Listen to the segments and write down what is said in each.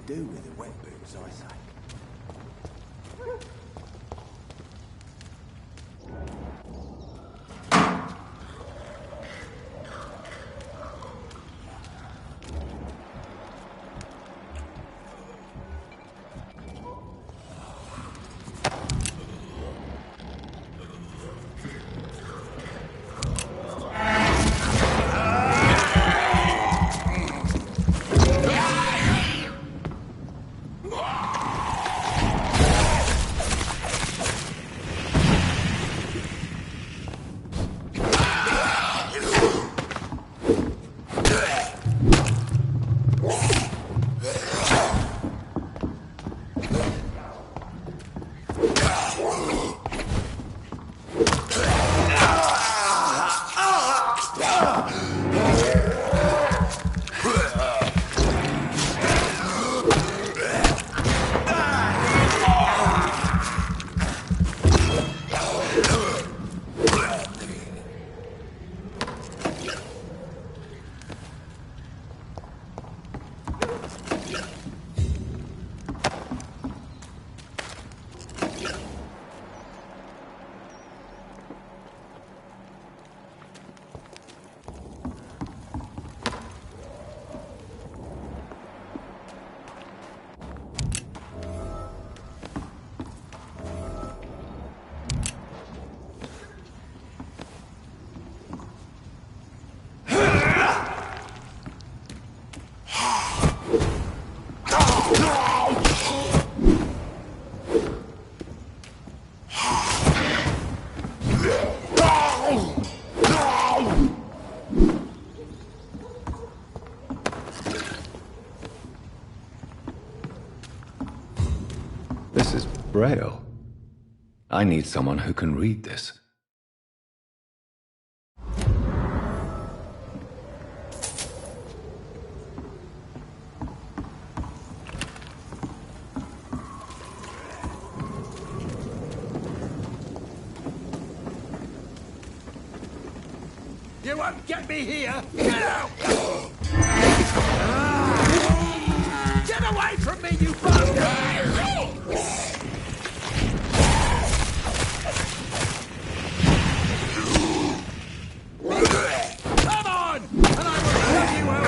do with the wet boots, I say. This is Braille. I need someone who can read this. You won't get me here! Get out! Get away from me, you bastard! Come on! And I will tell you how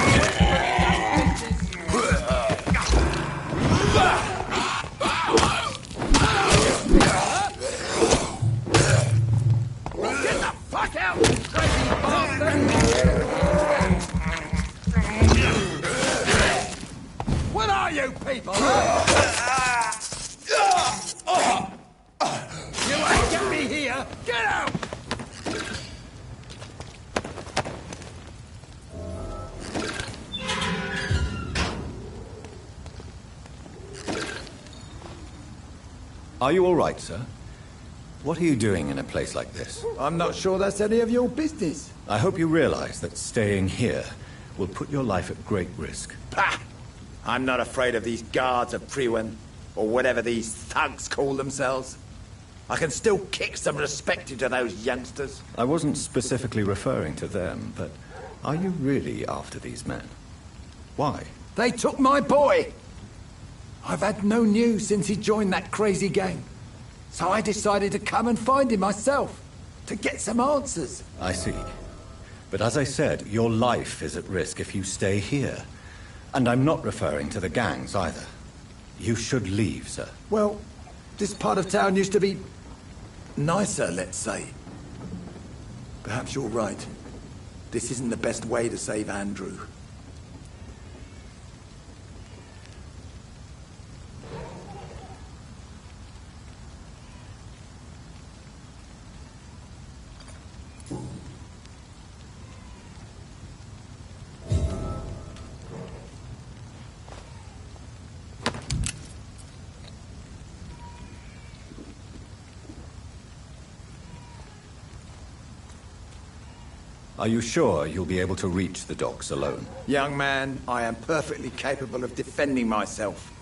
Get the fuck out, you crazy bastard! What are you people? You won't get me here! Get out! Are you all right, sir? What are you doing in a place like this? I'm not sure that's any of your business. I hope you realize that staying here will put your life at great risk. Pah! I'm not afraid of these guards of Priwen, or whatever these thugs call themselves. I can still kick some respect into those youngsters. I wasn't specifically referring to them, but are you really after these men? Why? They took my boy! I've had no news since he joined that crazy gang. So I decided to come and find him myself, to get some answers. I see. But as I said, your life is at risk if you stay here. And I'm not referring to the gangs either. You should leave, sir. Well, this part of town used to be nicer, let's say. Perhaps you're right. This isn't the best way to save Andrew. Are you sure you'll be able to reach the docks alone? Young man, I am perfectly capable of defending myself.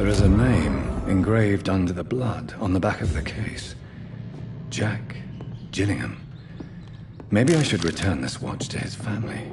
There is a name engraved under the blood on the back of the case. Jack Gillingham. Maybe I should return this watch to his family.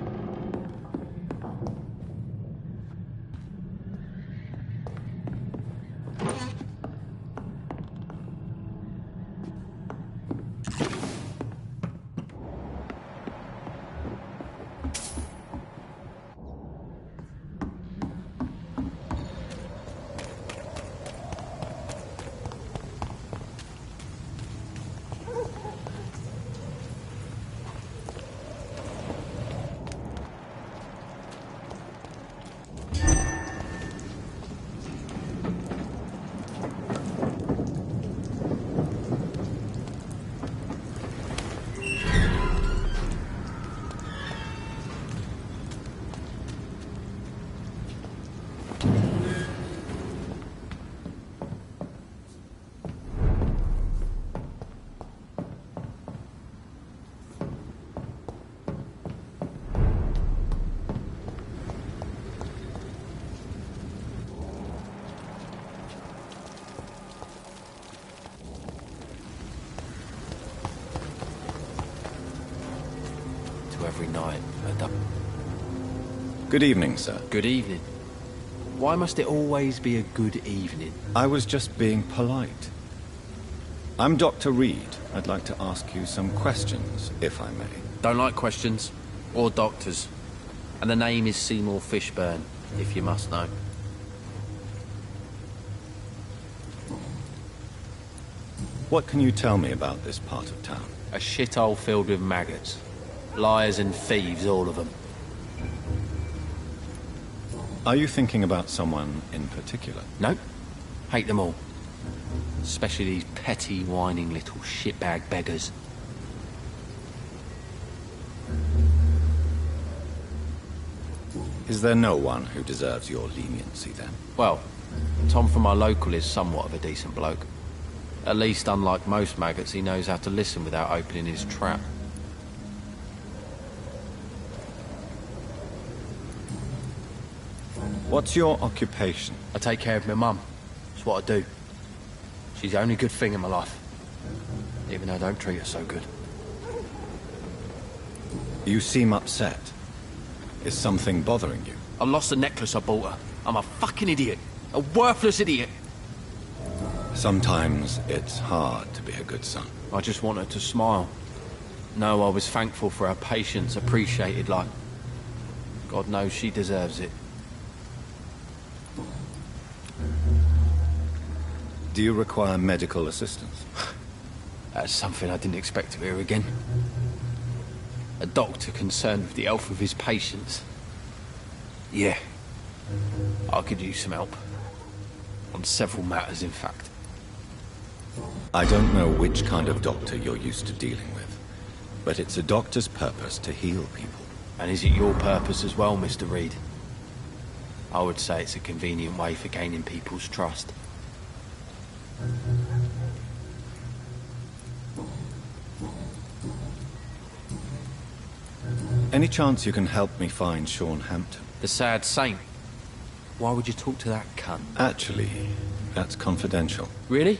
Every night. Good evening, sir. Good evening. Why must it always be a good evening? I was just being polite. I'm Dr. Reed. I'd like to ask you some questions, if I may. Don't like questions. Or doctors. And the name is Seymour Fishburne, if you must know. What can you tell me about this part of town? A shithole filled with maggots. Liars and thieves, all of them. Are you thinking about someone in particular? Nope. Hate them all. Especially these petty, whining little shitbag beggars. Is there no one who deserves your leniency, then? Well, Tom from our local is somewhat of a decent bloke. At least, unlike most maggots, he knows how to listen without opening his trap. What's your occupation? I take care of my mum. It's what I do. She's the only good thing in my life. Even though I don't treat her so good. You seem upset. Is something bothering you? I lost the necklace I bought her. I'm a fucking idiot. A worthless idiot. Sometimes it's hard to be a good son. I just want her to smile. No, I was thankful for her patience, appreciated like... God knows she deserves it. Do you require medical assistance? That's something I didn't expect to hear again. A doctor concerned with the health of his patients. Yeah. I could use some help. On several matters, in fact. I don't know which kind of doctor you're used to dealing with, but it's a doctor's purpose to heal people. And is it your purpose as well, Mr. Reed? I would say it's a convenient way for gaining people's trust. Any chance you can help me find Sean Hampton? The sad saint. Why would you talk to that cunt? Actually, that's confidential. Really?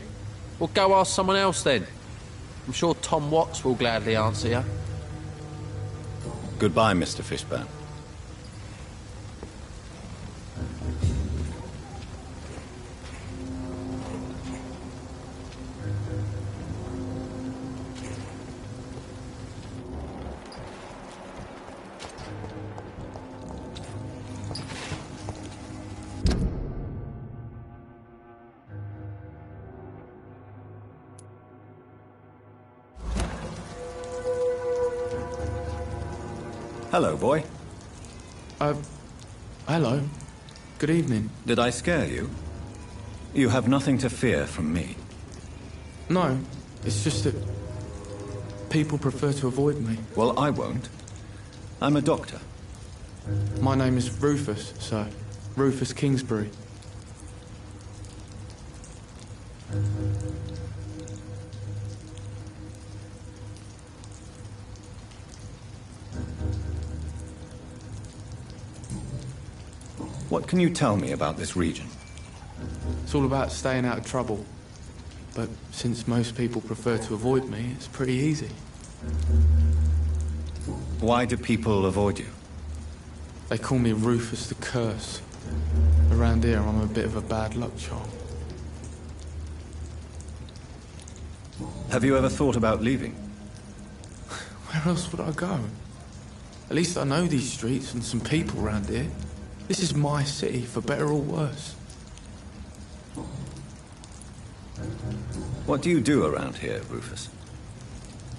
Well, go ask someone else then. I'm sure Tom Watts will gladly answer you. Goodbye, Mr. Fishburne. Hello, boy. Hello. Good evening. Did I scare you? You have nothing to fear from me. No, it's just that people prefer to avoid me. Well, I won't. I'm a doctor. My name is Rufus, sir. Rufus Kingsbury. What can you tell me about this region? It's all about staying out of trouble. But since most people prefer to avoid me, it's pretty easy. Why do people avoid you? They call me Rufus the Curse. Around here, I'm a bit of a bad luck charm. Have you ever thought about leaving? Where else would I go? At least I know these streets and some people around here. This is my city, for better or worse. What do you do around here, Rufus?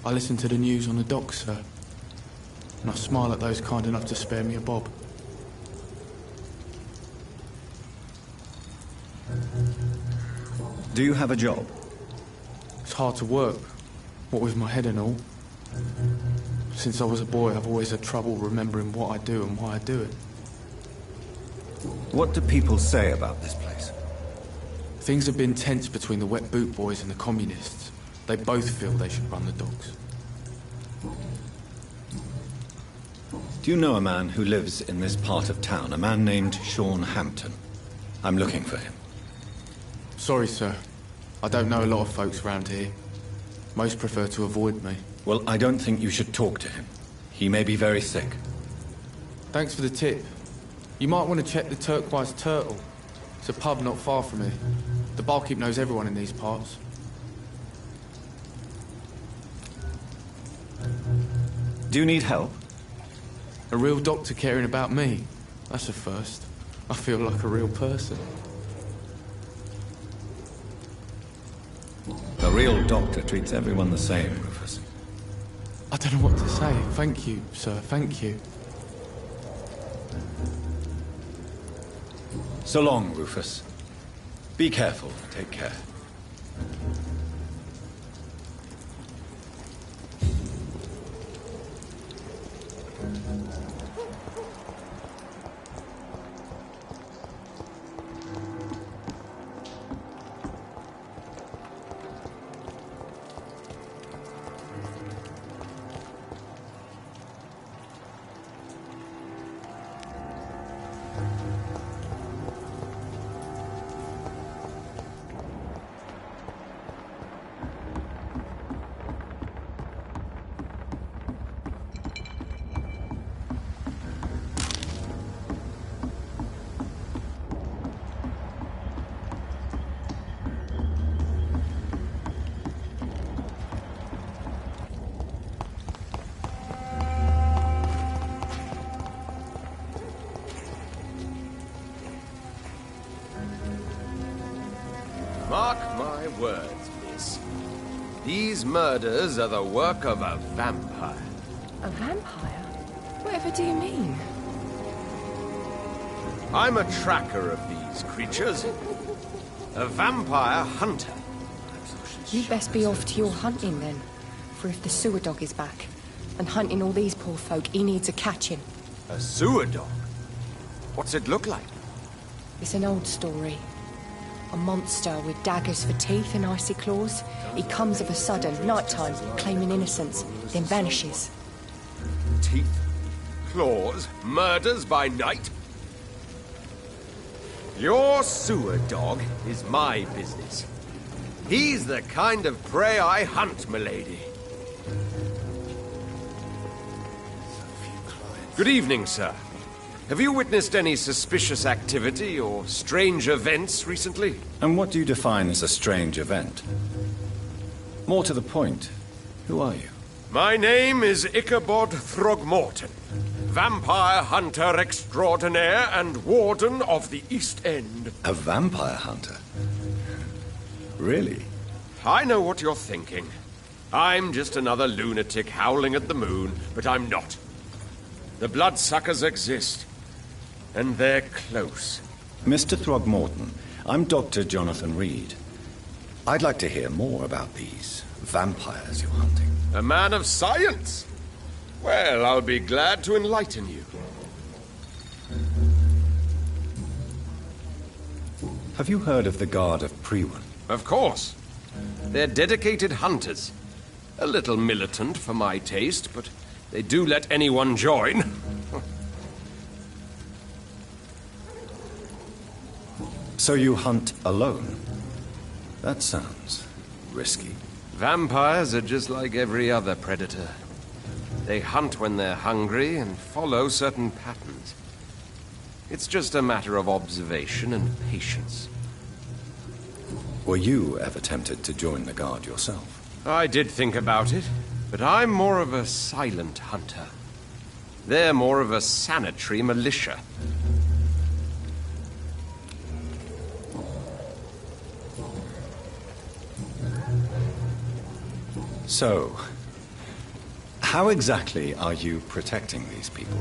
I listen to the news on the docks, sir. And I smile at those kind enough to spare me a bob. Do you have a job? It's hard to work, what with my head and all. Since I was a boy, I've always had trouble remembering what I do and why I do it. What do people say about this place? Things have been tense between the wet boot boys and the communists. They both feel they should run the docks. Do you know a man who lives in this part of town? A man named Sean Hampton. I'm looking for him. Sorry, sir. I don't know a lot of folks around here. Most prefer to avoid me. Well, I don't think you should talk to him. He may be very sick. Thanks for the tip. You might want to check the Turquoise Turtle. It's a pub not far from here. The barkeep knows everyone in these parts. Do you need help? A real doctor caring about me. That's a first. I feel like a real person. A real doctor treats everyone the same, Rufus. I don't know what to say. Thank you, sir. Thank you. So long, Rufus. Be careful. Take care. Mark my words, miss. These murders are the work of a vampire. A vampire? Whatever do you mean? I'm a tracker of these creatures. A vampire hunter. You'd best be off to your hunting then. For if the sewer dog is back, and hunting all these poor folk, he needs a catching. A sewer dog? What's it look like? It's an old story. A monster with daggers for teeth and icy claws. He comes of a sudden, nighttime, claiming innocence, then vanishes. Teeth, claws, murders by night? Your sewer dog is my business. He's the kind of prey I hunt, milady. Good evening, sir. Have you witnessed any suspicious activity or strange events recently? And what do you define as a strange event? More to the point, who are you? My name is Ichabod Throgmorton, vampire hunter extraordinaire and warden of the East End. A vampire hunter? Really? I know what you're thinking. I'm just another lunatic howling at the moon, but I'm not. The bloodsuckers exist, and they're close. Mr. Throgmorton, I'm Dr. Jonathan Reed. I'd like to hear more about these vampires you're hunting. A man of science? Well, I'll be glad to enlighten you. Have you heard of the Guard of Priwen? Of course. They're dedicated hunters. A little militant for my taste, but they do let anyone join. So So you hunt alone? That sounds risky. Vampires are just like every other predator. They hunt when they're hungry and follow certain patterns. It's just a matter of observation and patience. Were you ever tempted to join the Guard yourself? I did think about it, but I'm more of a silent hunter. They're more of a sanitary militia. So, how exactly are you protecting these people?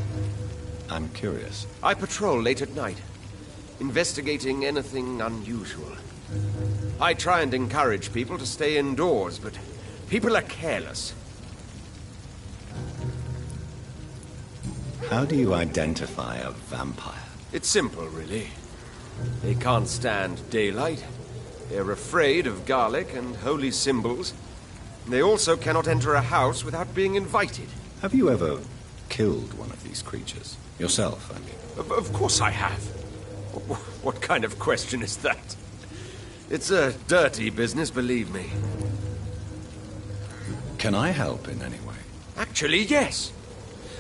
I'm curious. I patrol late at night, investigating anything unusual. I try and encourage people to stay indoors, but people are careless. How do you identify a vampire? It's simple, really. They can't stand daylight. They're afraid of garlic and holy symbols. They also cannot enter a house without being invited. Have you ever killed one of these creatures? Yourself, I mean. Of course I have. What kind of question is that? It's a dirty business, believe me. Can I help in any way? Actually, yes.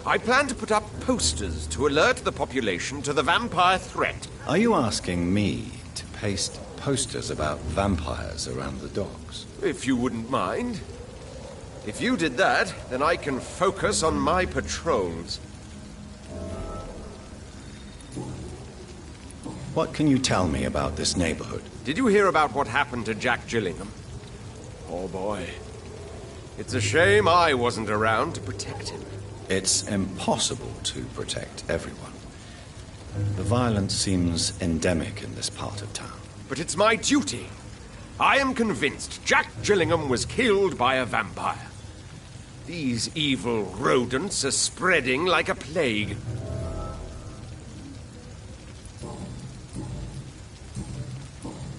I plan to put up posters to alert the population to the vampire threat. Are you asking me to paste posters about vampires around the docks? If you wouldn't mind. If you did that, then I can focus on my patrols. What can you tell me about this neighborhood? Did you hear about what happened to Jack Gillingham? Oh boy. It's a shame I wasn't around to protect him. It's impossible to protect everyone. The violence seems endemic in this part of town. But it's my duty. I am convinced Jack Gillingham was killed by a vampire. These evil rodents are spreading like a plague.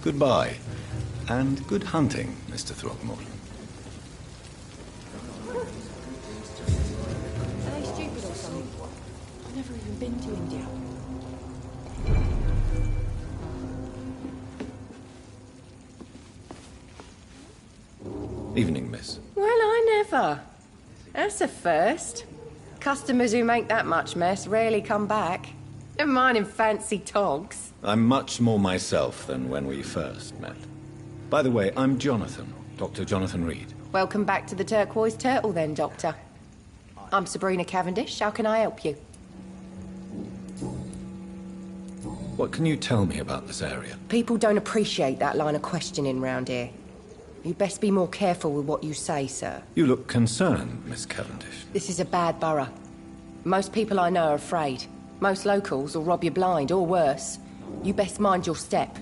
Goodbye, and good hunting, Mr. Throckmorton. Are they stupid or something? I've never even been to India. Evening, miss. Well, I never. That's a first. Customers who make that much mess rarely come back. Never mind in fancy togs. I'm much more myself than when we first met. By the way, I'm Jonathan, Dr. Jonathan Reed. Welcome back to the Turquoise Turtle then, Doctor. I'm Sabrina Cavendish. How can I help you? What can you tell me about this area? People don't appreciate that line of questioning round here. You'd best be more careful with what you say, sir. You look concerned, Miss Cavendish. This is a bad borough. Most people I know are afraid. Most locals will rob you blind, or worse. You best mind your step.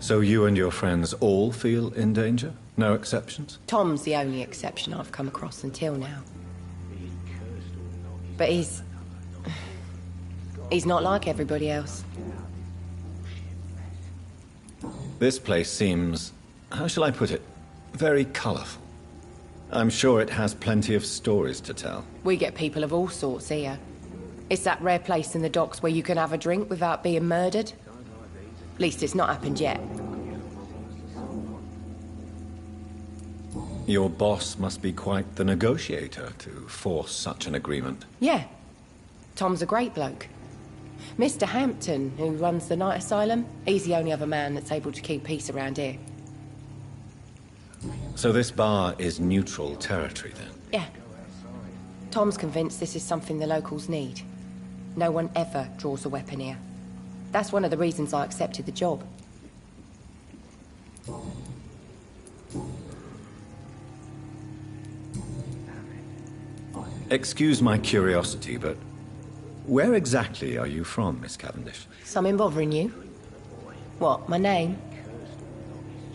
So you and your friends all feel in danger? No exceptions? Tom's the only exception I've come across until now. But he's not like everybody else. This place seems, how shall I put it, very colourful. I'm sure it has plenty of stories to tell. We get people of all sorts here. It's that rare place in the docks where you can have a drink without being murdered. At least it's not happened yet. Your boss must be quite the negotiator to force such an agreement. Yeah. Tom's a great bloke. Mr. Hampton, who runs the night asylum, he's the only other man that's able to keep peace around here. So this bar is neutral territory, then? Yeah. Tom's convinced this is something the locals need. No one ever draws a weapon here. That's one of the reasons I accepted the job. Excuse my curiosity, but where exactly are you from, Miss Cavendish? Something bothering you? What, my name?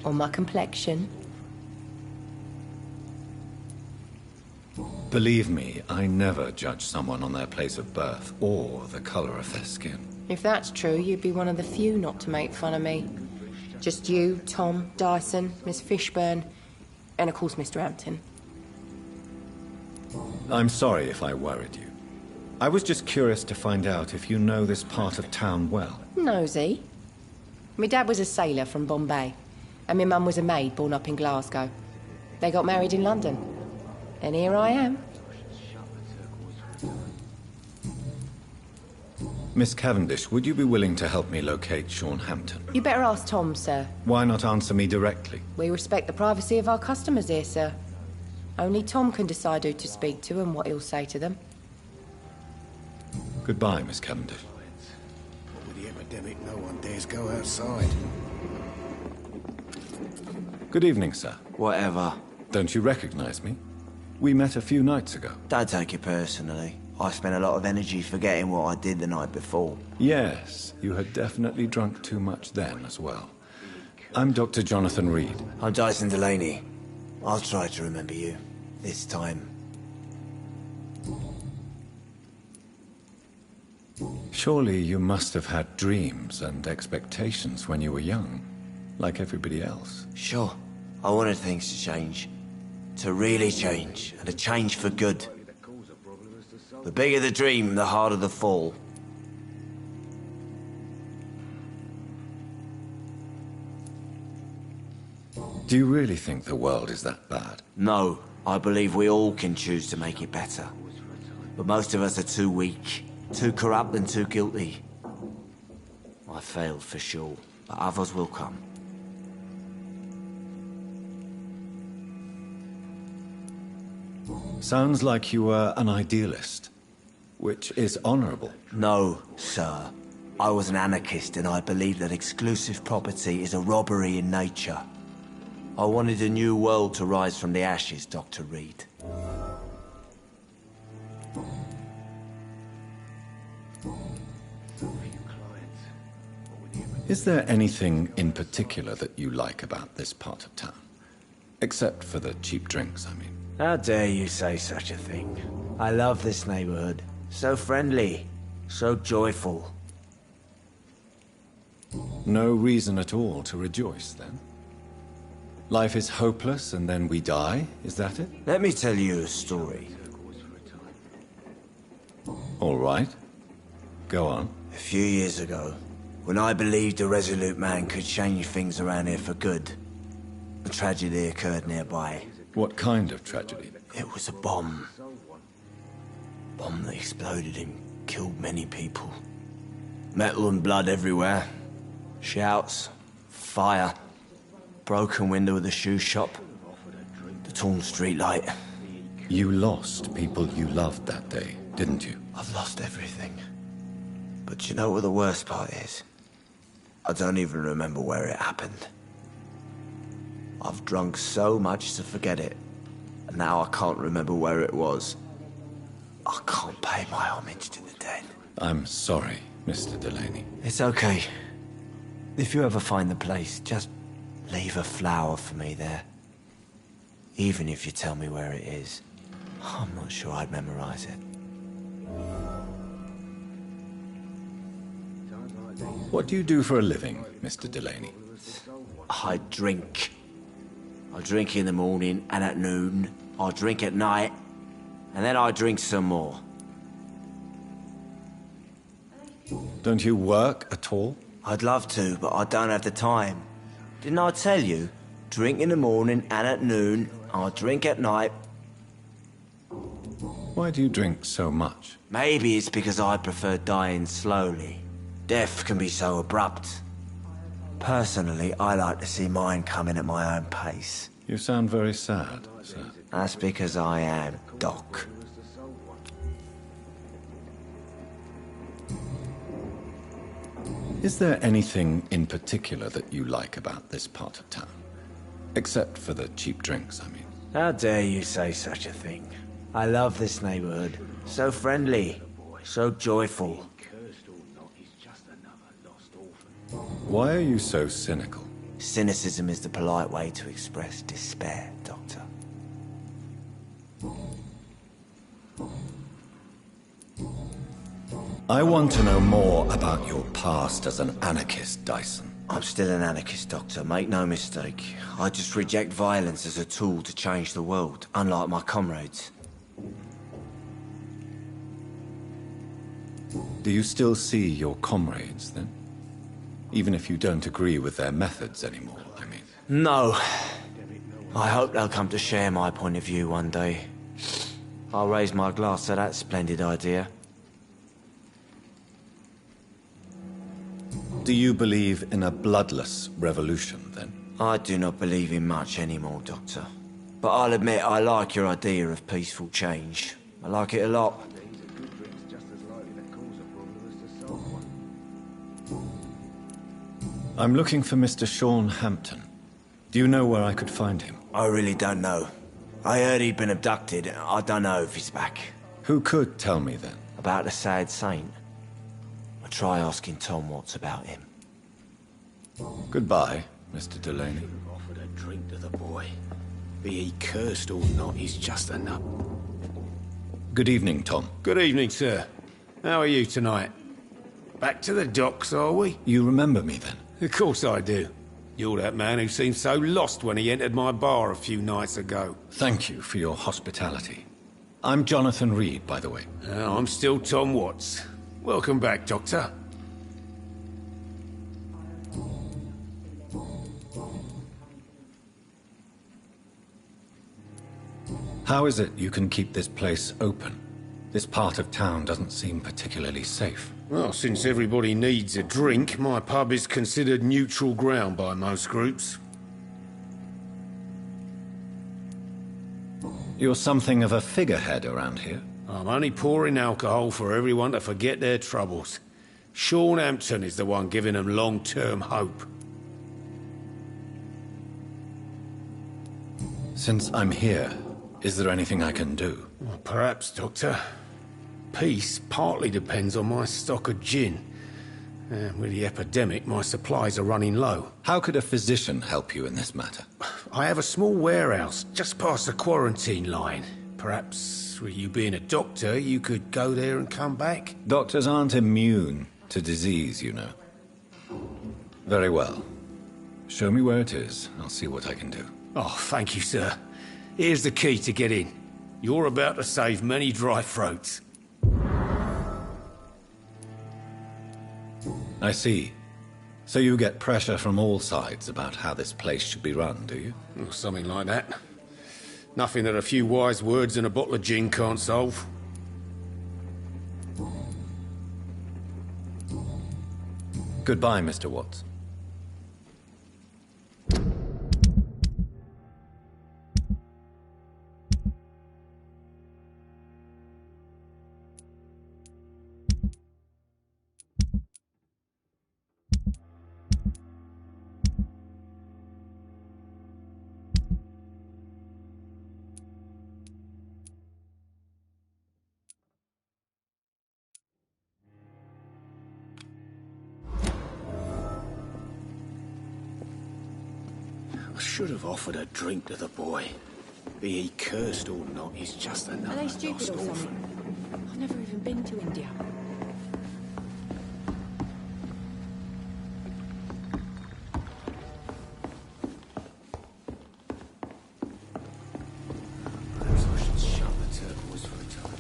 Or my complexion? Believe me, I never judge someone on their place of birth or the colour of their skin. If that's true, you'd be one of the few not to make fun of me. Just you, Tom, Dyson, Miss Fishburne, and of course Mr. Hampton. I'm sorry if I worried you. I was just curious to find out if you know this part of town well. Nosy. My dad was a sailor from Bombay, and my mum was a maid born up in Glasgow. They got married in London, and here I am. Miss Cavendish, would you be willing to help me locate Sean Hampton? You better ask Tom, sir. Why not answer me directly? We respect the privacy of our customers here, sir. Only Tom can decide who to speak to and what he'll say to them. Goodbye, Miss Cavendish. With the epidemic, no one dares go outside. Good evening, sir. Whatever. Don't you recognize me? We met a few nights ago. Don't take it personally. I spent a lot of energy forgetting what I did the night before. Yes, you had definitely drunk too much then as well. I'm Dr. Jonathan Reed. I'm Dyson Delaney. I'll try to remember you. This time. Surely you must have had dreams and expectations when you were young, like everybody else. Sure. I wanted things to change. To really change, and to change for good. The bigger the dream, the harder the fall. Do you really think the world is that bad? No, I believe we all can choose to make it better. But most of us are too weak, too corrupt and too guilty. I failed for sure, but others will come. Sounds like you were an idealist, which is honorable. No, sir. I was an anarchist and I believed that exclusive property is a robbery in nature. I wanted a new world to rise from the ashes, Dr. Reed. Is there anything in particular that you like about this part of town? Except for the cheap drinks, I mean. How dare you say such a thing? I love this neighborhood. So friendly, so joyful. No reason at all to rejoice, then? Life is hopeless and then we die, is that it? Let me tell you a story. All right. Go on. A few years ago, when I believed a resolute man could change things around here for good, a tragedy occurred nearby. What kind of tragedy? It was a bomb. Bomb that exploded and killed many people. Metal and blood everywhere. Shouts, fire, broken window of the shoe shop, the torn streetlight. You lost people you loved that day, didn't you? I've lost everything. But you know what the worst part is? I don't even remember where it happened. I've drunk so much to forget it, and now I can't remember where it was. I can't pay my homage to the dead. I'm sorry, Mr. Delaney. It's okay. If you ever find the place, just leave a flower for me there. Even if you tell me where it is. I'm not sure I'd memorize it. What do you do for a living, Mr. Delaney? I drink. I drink in the morning and at noon. I drink at night. And then I drink some more. Don't you work at all? I'd love to, but I don't have the time. Didn't I tell you? Drink in the morning and at noon. I drink at night. Why do you drink so much? Maybe it's because I prefer dying slowly. Death can be so abrupt. Personally, I like to see mine coming at my own pace. You sound very sad, sir. That's because I am, Doc. Is there anything in particular that you like about this part of town? Except for the cheap drinks, I mean. How dare you say such a thing? I love this neighborhood. So friendly, so joyful. Why are you so cynical? Cynicism is the polite way to express despair, Doctor. I want to know more about your past as an anarchist, Dyson. I'm still an anarchist, Doctor, make no mistake. I just reject violence as a tool to change the world, unlike my comrades. Do you still see your comrades, then? Even if you don't agree with their methods anymore, I mean. No. I hope they'll come to share my point of view one day. I'll raise my glass to that splendid idea. Do you believe in a bloodless revolution, then? I do not believe in much anymore, Doctor. But I'll admit I like your idea of peaceful change. I like it a lot. I'm looking for Mr. Sean Hampton. Do you know where I could find him? I really don't know. I heard he'd been abducted. I don't know if he's back. Who could tell me, then? About the sad saint? I'll try asking Tom Watts about him. Goodbye, Mr. Delaney. Offered a drink to the boy. Be he cursed or not, he's just a nut. Good evening, Tom. Good evening, sir. How are you tonight? Back to the docks, are we? You remember me, then? Of course I do. You're that man who seemed so lost when he entered my bar a few nights ago. Thank you for your hospitality. I'm Jonathan Reed, by the way. I'm still Tom Watts. Welcome back, Doctor. How is it you can keep this place open? This part of town doesn't seem particularly safe. Well, since everybody needs a drink, my pub is considered neutral ground by most groups. You're something of a figurehead around here. I'm only pouring alcohol for everyone to forget their troubles. Sean Hampton is the one giving them long-term hope. Since I'm here, is there anything I can do? Well, perhaps, Doctor. Peace partly depends on my stock of gin. With the epidemic, my supplies are running low. How could a physician help you in this matter? I have a small warehouse just past the quarantine line. Perhaps, with you being a doctor, you could go there and come back? Doctors aren't immune to disease, you know. Very well. Show me where it is. I'll see what I can do. Oh, thank you, sir. Here's the key to get in. You're about to save many dry throats. I see. So you get pressure from all sides about how this place should be run, do you? Or something like that. Nothing that a few wise words and a bottle of gin can't solve. Goodbye, Mr. Watts. I should have offered a drink to the boy. Be he cursed or not, he's just another Are they stupid lost or orphan. something? I've never even been to India. Perhaps I should shut the turquoise for a time.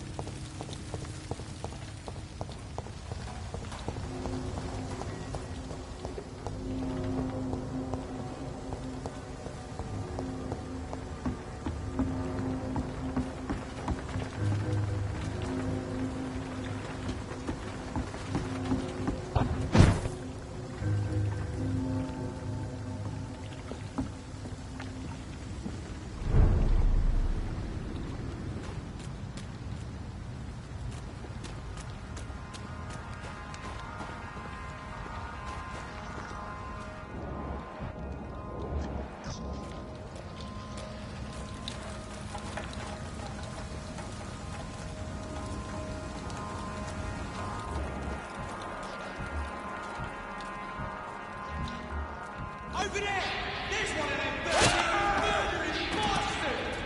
Over there! There's one of them murdering bastards!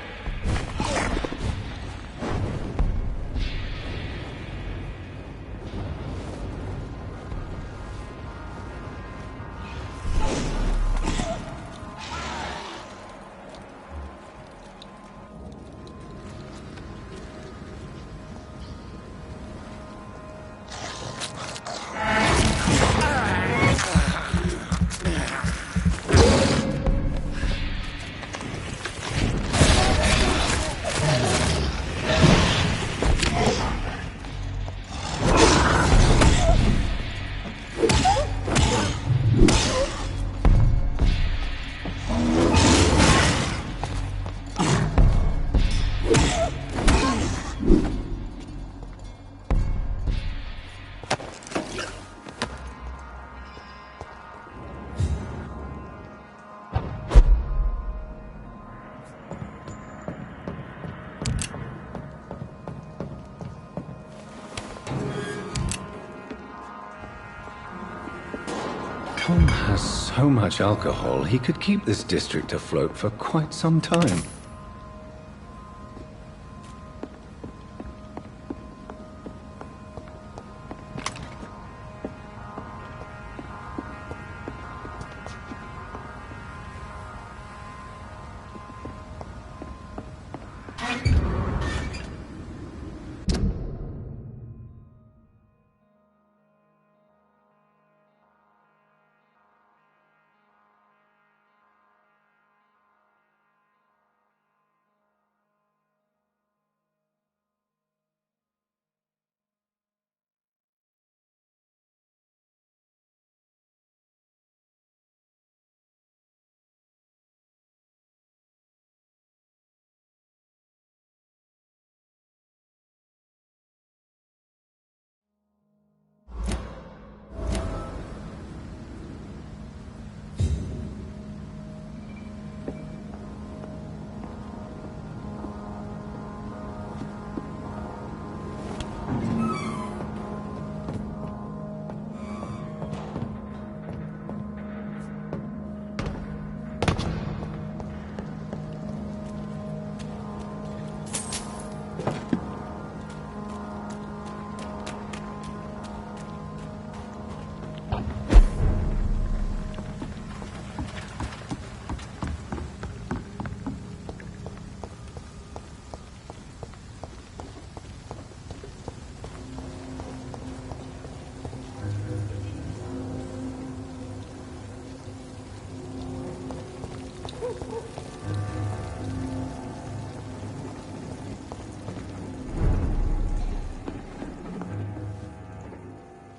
Tom has so much alcohol, he could keep this district afloat for quite some time.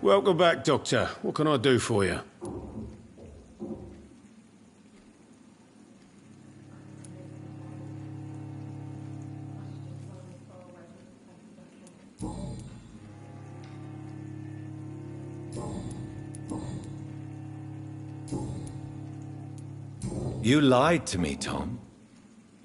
Welcome back, Doctor. What can I do for you? You lied to me, Tom.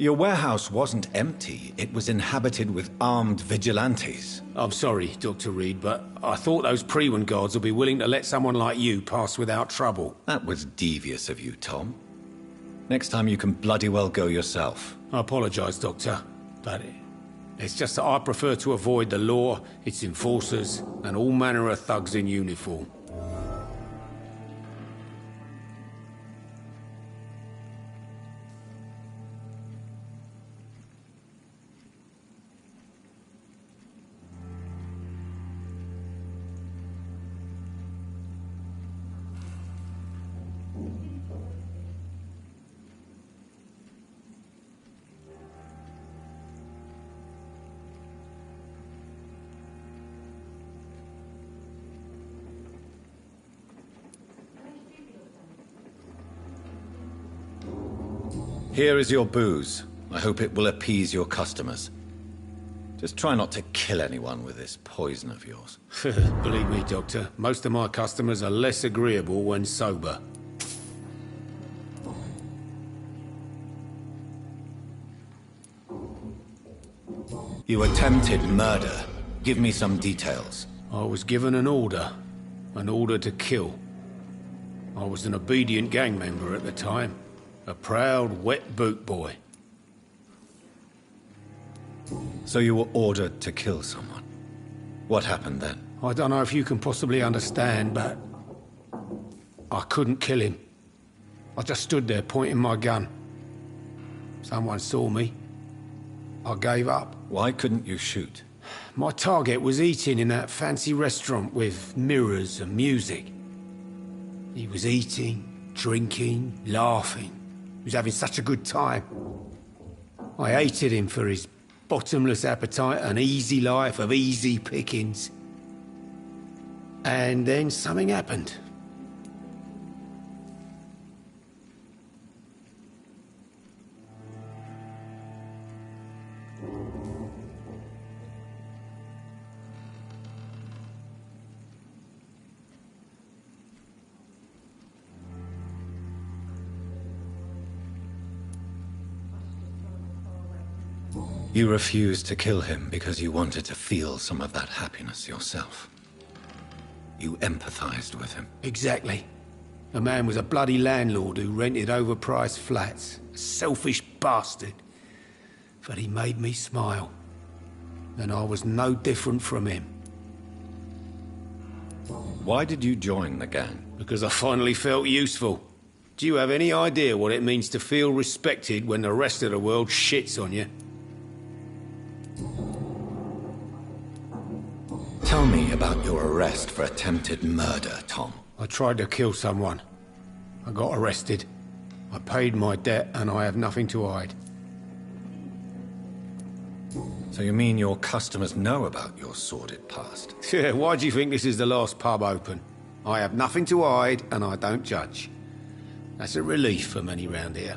Your warehouse wasn't empty. It was inhabited with armed vigilantes. I'm sorry, Dr. Reed, but I thought those Prewen guards would be willing to let someone like you pass without trouble. That was devious of you, Tom. Next time you can bloody well go yourself. I apologize, Doctor, but it's just that I prefer to avoid the law, its enforcers, and all manner of thugs in uniform. Here is your booze. I hope it will appease your customers. Just try not to kill anyone with this poison of yours. Believe me, Doctor, most of my customers are less agreeable when sober. You attempted murder. Give me some details. I was given an order to kill. I was an obedient gang member at the time. A proud, wet boot boy. So you were ordered to kill someone. What happened then? I don't know if you can possibly understand, but I couldn't kill him. I just stood there pointing my gun. Someone saw me. I gave up. Why couldn't you shoot? My target was eating in that fancy restaurant with mirrors and music. He was eating, drinking, laughing. He was having such a good time. I hated him for his bottomless appetite and easy life of easy pickings. And then something happened. You refused to kill him because you wanted to feel some of that happiness yourself. You empathized with him. Exactly. The man was a bloody landlord who rented overpriced flats. A selfish bastard. But he made me smile. And I was no different from him. Why did you join the gang? Because I finally felt useful. Do you have any idea what it means to feel respected when the rest of the world shits on you? Tell me about your arrest for attempted murder, Tom. I tried to kill someone. I got arrested. I paid my debt and I have nothing to hide. So you mean your customers know about your sordid past? Yeah, why do you think this is the last pub open? I have nothing to hide and I don't judge. That's a relief for many round here.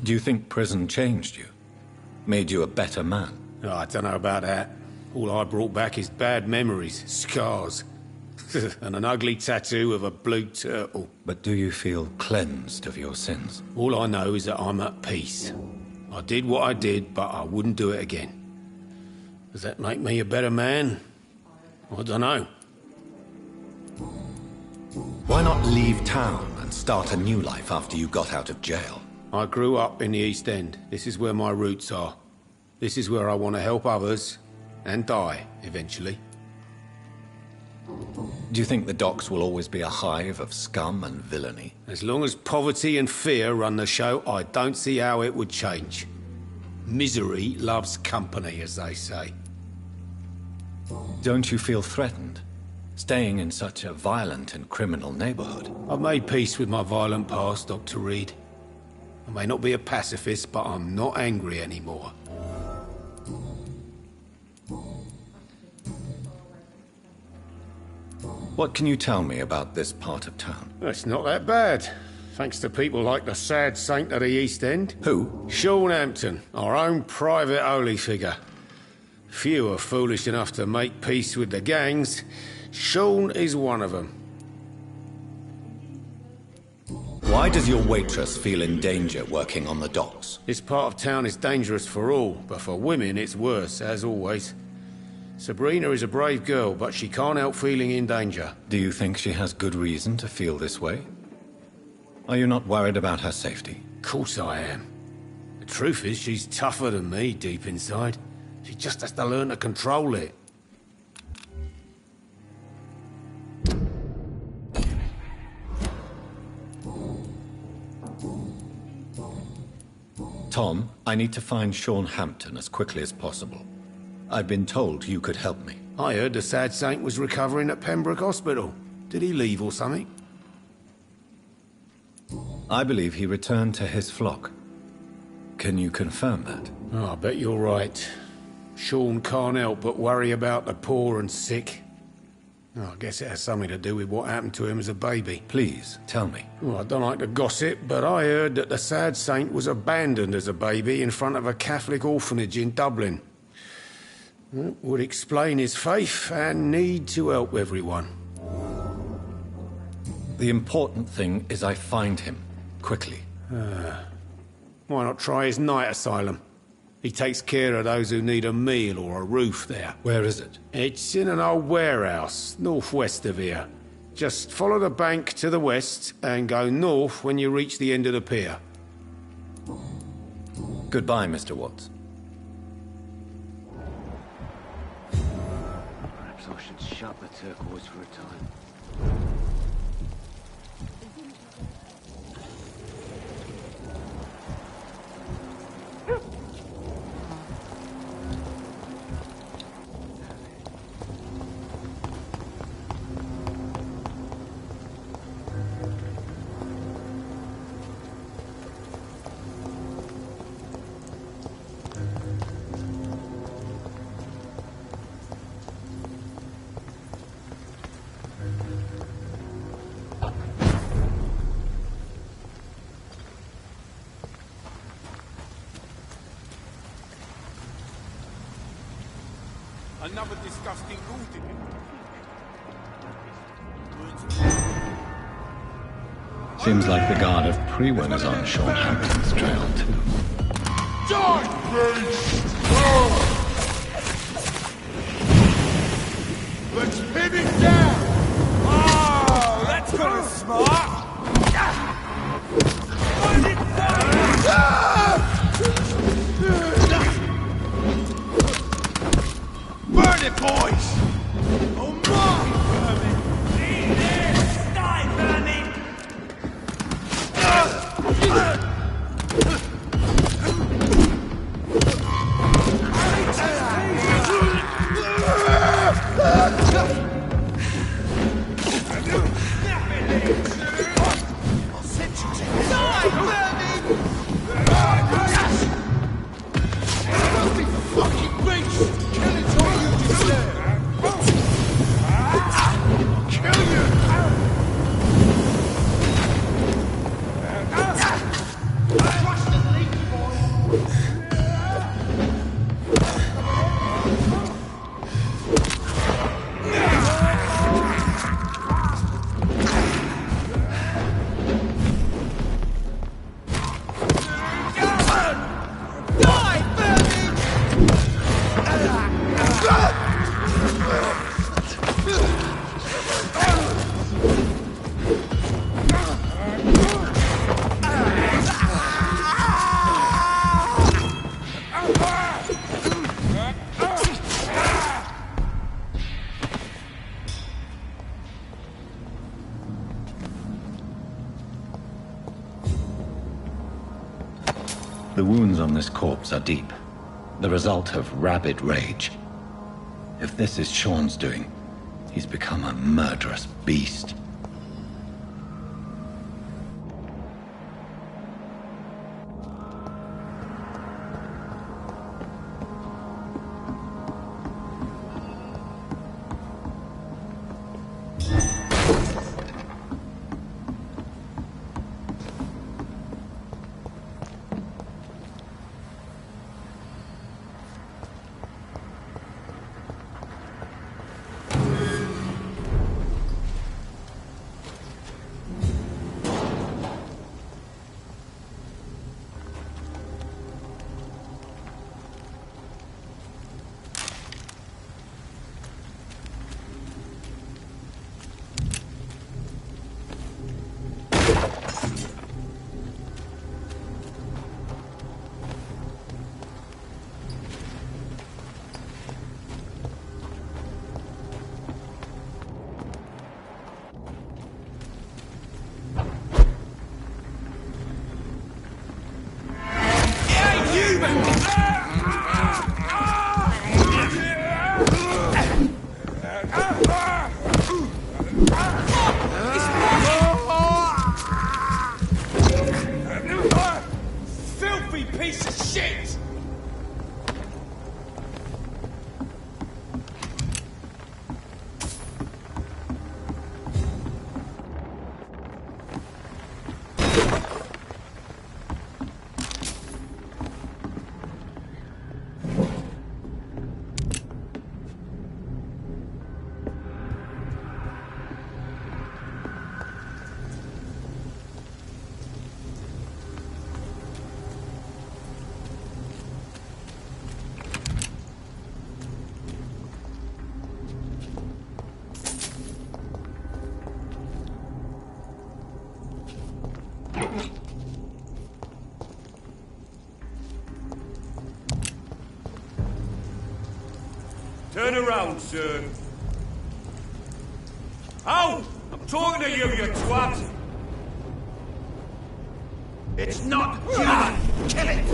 Do you think prison changed you? Made you a better man? Oh, I don't know about that. All I brought back is bad memories, scars, and an ugly tattoo of a blue turtle. But do you feel cleansed of your sins? All I know is that I'm at peace. I did what I did, but I wouldn't do it again. Does that make me a better man? I don't know. Why not leave town and start a new life after you got out of jail? I grew up in the East End. This is where my roots are. This is where I want to help others, and die, eventually. Do you think the docks will always be a hive of scum and villainy? As long as poverty and fear run the show, I don't see how it would change. Misery loves company, as they say. Don't you feel threatened? Staying in such a violent and criminal neighborhood? I've made peace with my violent past, Dr. Reed. I may not be a pacifist, but I'm not angry anymore. What can you tell me about this part of town? It's not that bad. Thanks to people like the sad saint of the East End. Who? Sean Hampton, our own private holy figure. Few are foolish enough to make peace with the gangs. Sean is one of them. Why does your waitress feel in danger working on the docks? This part of town is dangerous for all, but for women it's worse, as always. Sabrina is a brave girl, but she can't help feeling in danger. Do you think she has good reason to feel this way? Are you not worried about her safety? Of course I am. The truth is, she's tougher than me deep inside. She just has to learn to control it. Tom, I need to find Sean Hampton as quickly as possible. I've been told you could help me. I heard the sad saint was recovering at Pembroke Hospital. Did he leave or something? I believe he returned to his flock. Can you confirm that? Oh, I bet you're right. Sean can't help but worry about the poor and sick. Oh, I guess it has something to do with what happened to him as a baby. Please, tell me. Well, I don't like to gossip, but I heard that the sad saint was abandoned as a baby in front of a Catholic orphanage in Dublin. That would explain his faith and need to help everyone. The important thing is I find him, quickly. Why not try his night asylum? He takes care of those who need a meal or a roof there. Where is it? It's in an old warehouse, northwest of here. Just follow the bank to the west and go north when you reach the end of the pier. Goodbye, Mr. Watts. Perhaps I should shut the turquoise for a time. Another disgusting ghoul Seems like the guard of Prewin is on Sean Hampton's trail, too. Let's pin it down! Ah! The wounds on this corpse are deep, the result of rabid rage. If this is Sean's doing, he's become a murderous beast. Turn around, sir. Out! I'm talking to you, you twat! It's not human! Kill it!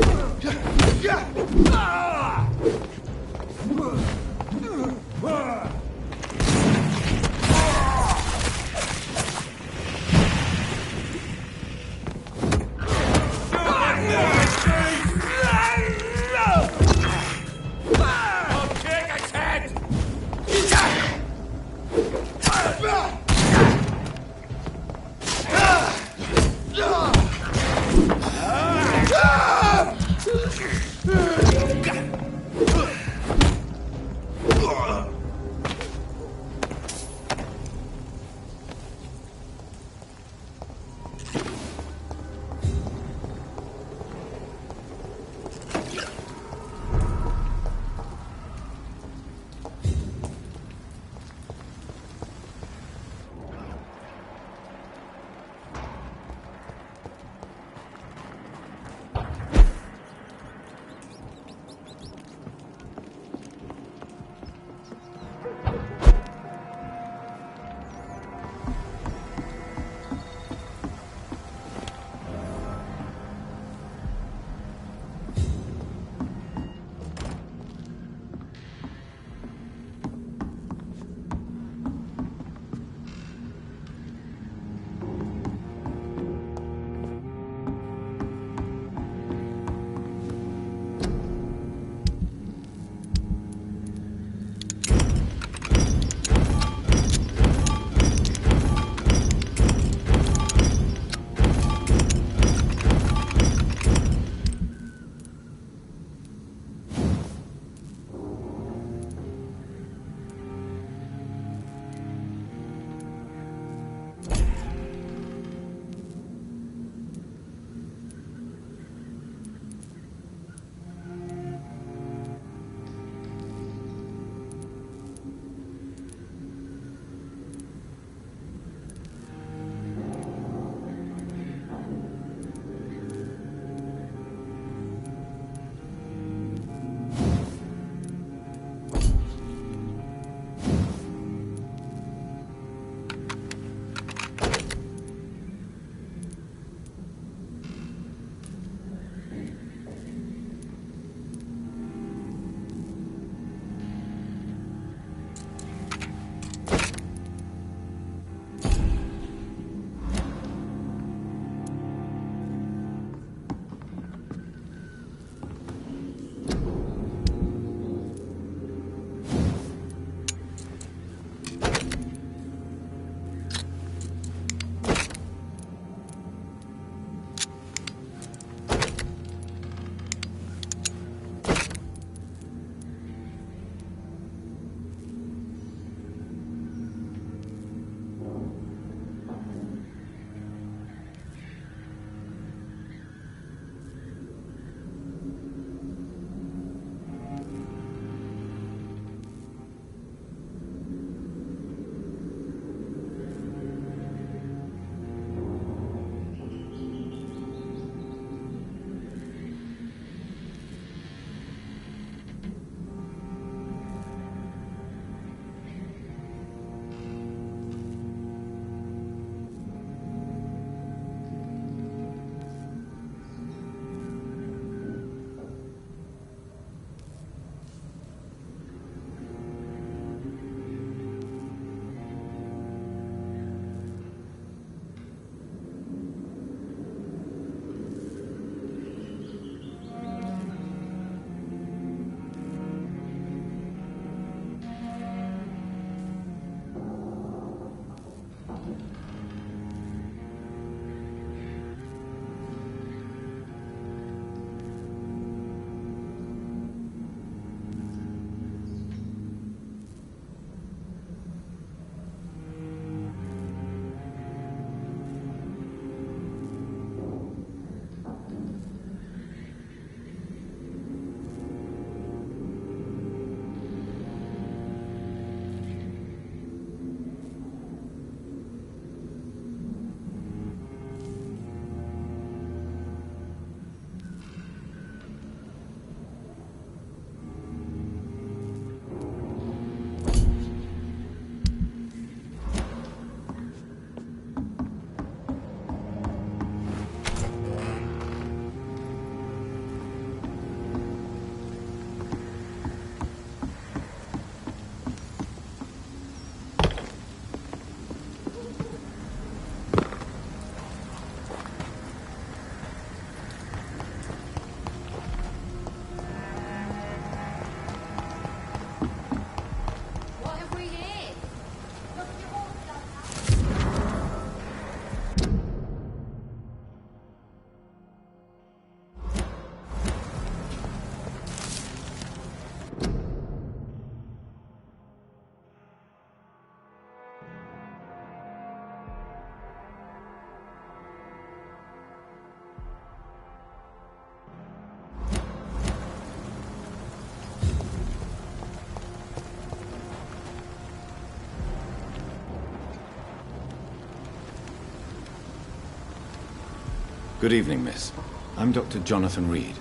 Good evening, miss. I'm Dr. Jonathan Reed.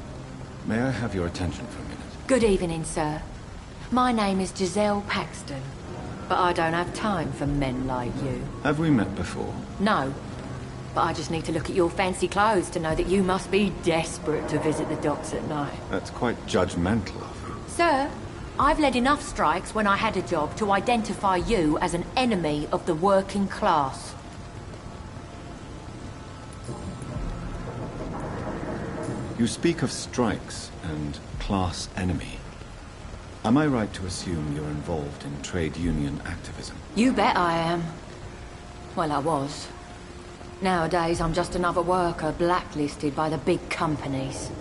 May I have your attention for a minute? Good evening, sir. My name is Giselle Paxton, but I don't have time for men like you. Have we met before? No, but I just need to look at your fancy clothes to know that you must be desperate to visit the docks at night. That's quite judgmental of you. Sir, I've led enough strikes when I had a job to identify you as an enemy of the working class. You speak of strikes and class enemy. Am I right to assume you're involved in trade union activism? You bet I am. Well, I was. Nowadays, I'm just another worker blacklisted by the big companies.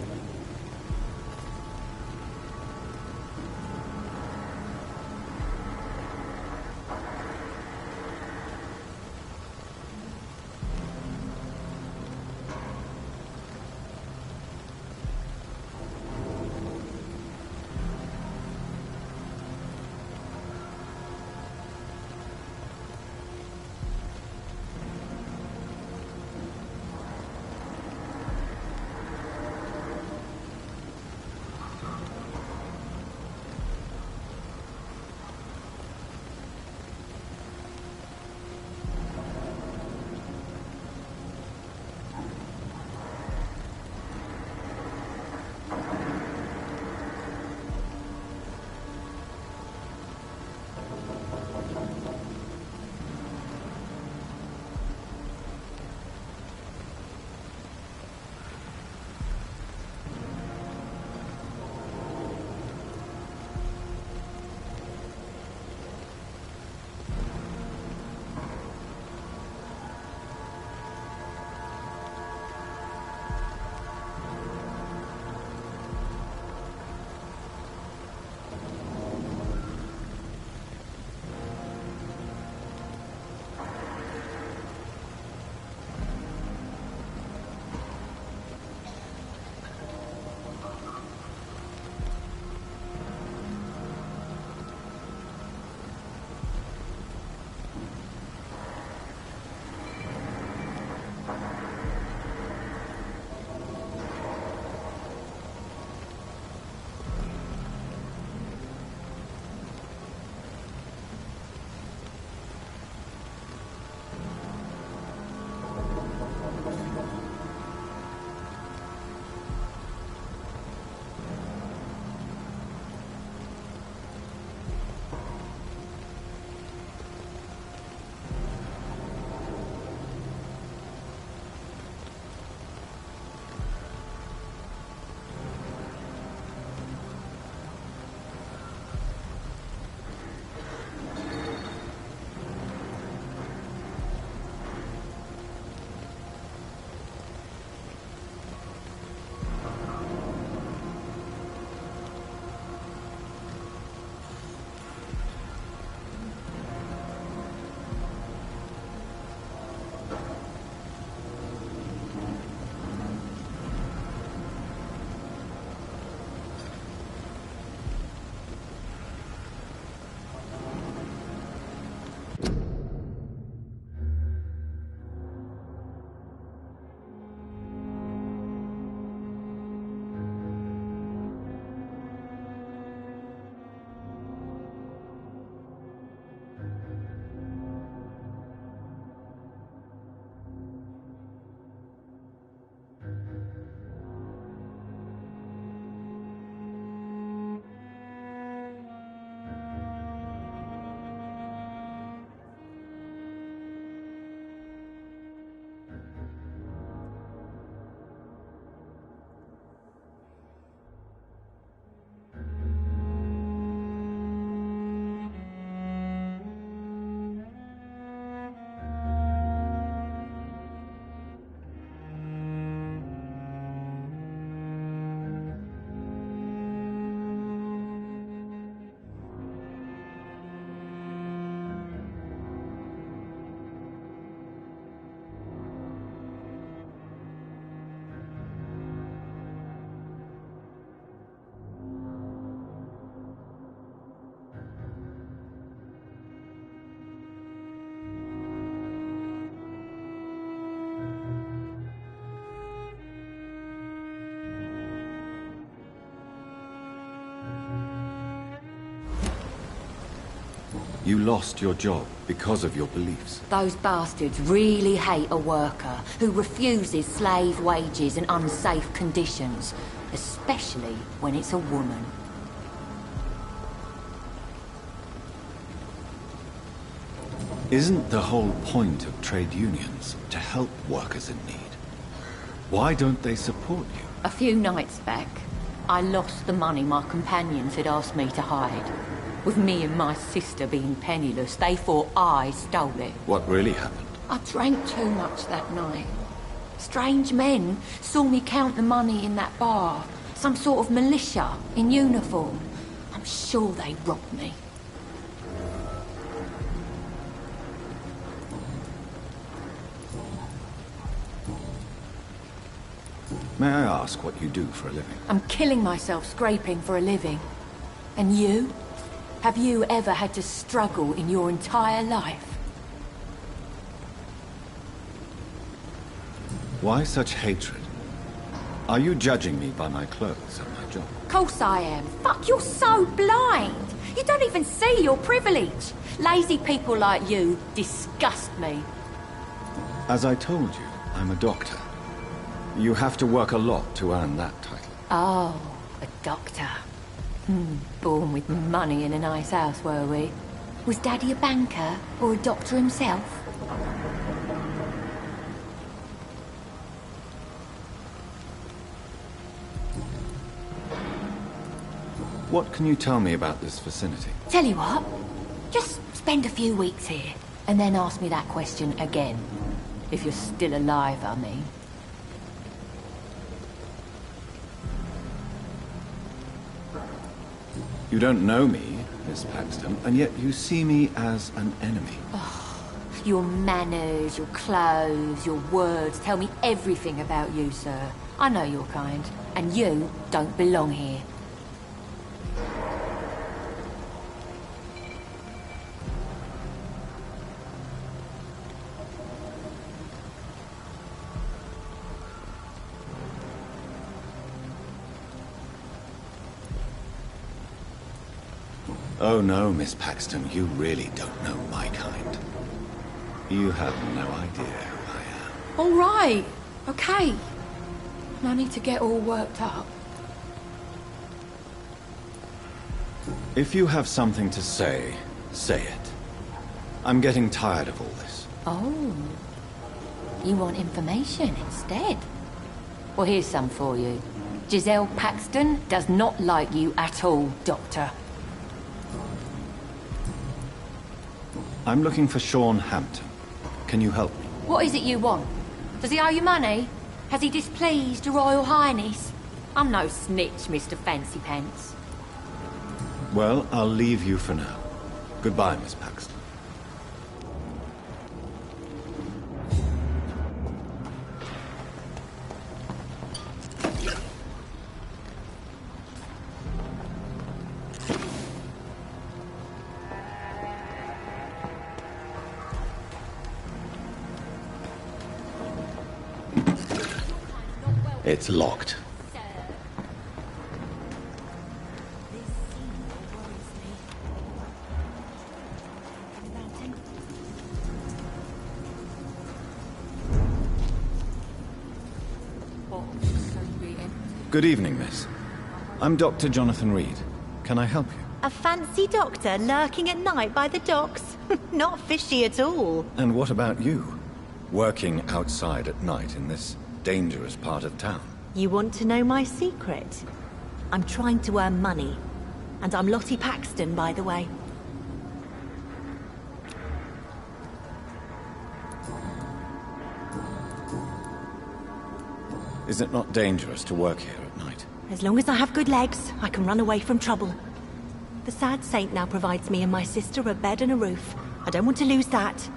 You lost your job because of your beliefs. Those bastards really hate a worker who refuses slave wages and unsafe conditions, especially when it's a woman. Isn't the whole point of trade unions to help workers in need? Why don't they support you? A few nights back, I lost the money my companions had asked me to hide. With me and my sister being penniless, they thought I stole it. What really happened? I drank too much that night. Strange men saw me count the money in that bar. Some sort of militia in uniform. I'm sure they robbed me. May I ask what you do for a living? I'm killing myself scraping for a living. And you? Have you ever had to struggle in your entire life? Why such hatred? Are you judging me by my clothes and my job? Of course I am. Fuck, you're so blind. You don't even see your privilege. Lazy people like you disgust me. As I told you, I'm a doctor. You have to work a lot to earn that title. Oh, a doctor. Born with money in a nice house, were we? Was Daddy a banker or a doctor himself? What can you tell me about this vicinity? Tell you what, just spend a few weeks here, and then ask me that question again. If you're still alive, I mean. You don't know me, Miss Paxton, and yet you see me as an enemy. Oh, your manners, your clothes, your words tell me everything about you, sir. I know your kind, and you don't belong here. Oh no, Miss Paxton, you really don't know my kind. You have no idea who I am. All right, okay. No need to get all worked up. If you have something to say, say it. I'm getting tired of all this. Oh, you want information instead? Well, here's some for you. Giselle Paxton does not like you at all, Doctor. I'm looking for Sean Hampton. Can you help me? What is it you want? Does he owe you money? Has he displeased your Royal Highness? I'm no snitch, Mr. Fancy Pants. Well, I'll leave you for now. Goodbye, Miss Paxton. It's locked. Good evening, miss. I'm Dr. Jonathan Reed. Can I help you? A fancy doctor lurking at night by the docks? Not fishy at all. And what about you? Working outside at night in this dangerous part of town. You want to know my secret? I'm trying to earn money. And I'm Lottie Paxton, by the way. Is it not dangerous to work here at night? As long as I have good legs, I can run away from trouble. The sad saint now provides me and my sister a bed and a roof. I don't want to lose that.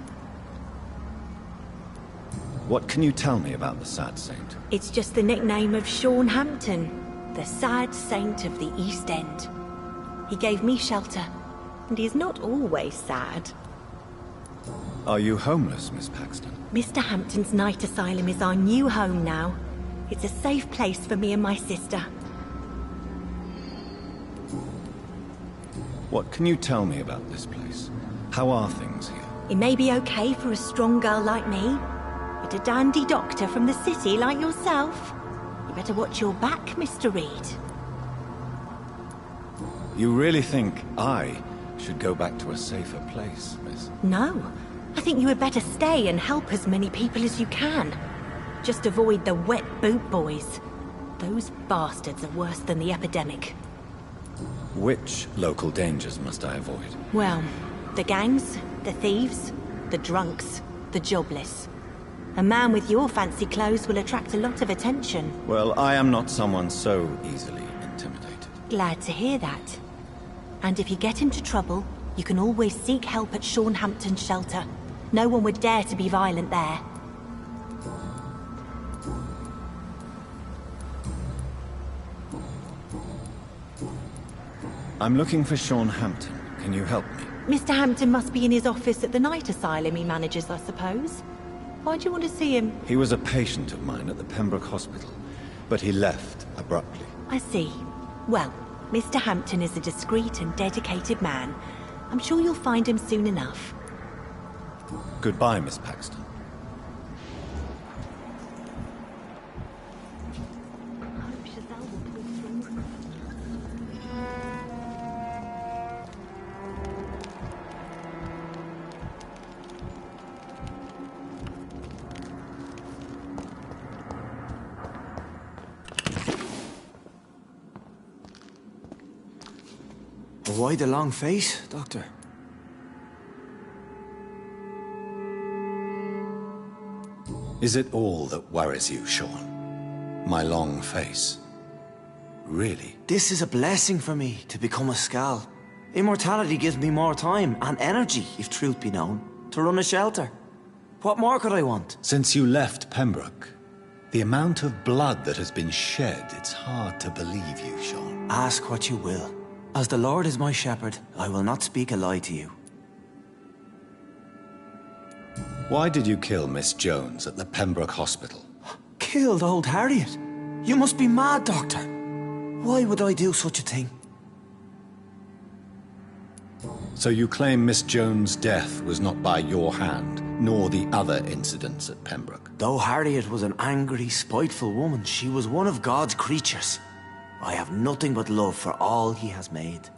What can you tell me about the Sad Saint? It's just the nickname of Sean Hampton, the sad saint of the East End. He gave me shelter, and he's not always sad. Are you homeless, Miss Paxton? Mr. Hampton's night asylum is our new home now. It's a safe place for me and my sister. What can you tell me about this place? How are things here? It may be okay for a strong girl like me, but a dandy doctor from the city like yourself, you better watch your back, Mr. Reed. You really think I should go back to a safer place, miss? No. I think you had better stay and help as many people as you can. Just avoid the wet boot boys. Those bastards are worse than the epidemic. Which local dangers must I avoid? Well, the gangs, the thieves, the drunks, the jobless. A man with your fancy clothes will attract a lot of attention. Well, I am not someone so easily intimidated. Glad to hear that. And if you get into trouble, you can always seek help at Hampton's shelter. No one would dare to be violent there. I'm looking for Hampton. Can you help me? Mr. Hampton must be in his office at the night asylum he manages, I suppose. Why do you want to see him? He was a patient of mine at the Pembroke Hospital, but he left abruptly. I see. Well, Mr. Hampton is a discreet and dedicated man. I'm sure you'll find him soon enough. Goodbye, Miss Paxton. Why the long face, Doctor? Is it all that worries you, Sean? My long face? Really? This is a blessing for me, to become a Skal. Immortality gives me more time and energy, if truth be known, to run a shelter. What more could I want? Since you left Pembroke, the amount of blood that has been shed, it's hard to believe you, Sean. Ask what you will. As the Lord is my shepherd, I will not speak a lie to you. Why did you kill Miss Jones at the Pembroke Hospital? Killed old Harriet? You must be mad, Doctor. Why would I do such a thing? So you claim Miss Jones' death was not by your hand, nor the other incidents at Pembroke? Though Harriet was an angry, spiteful woman, she was one of God's creatures. I have nothing but love for all he has made.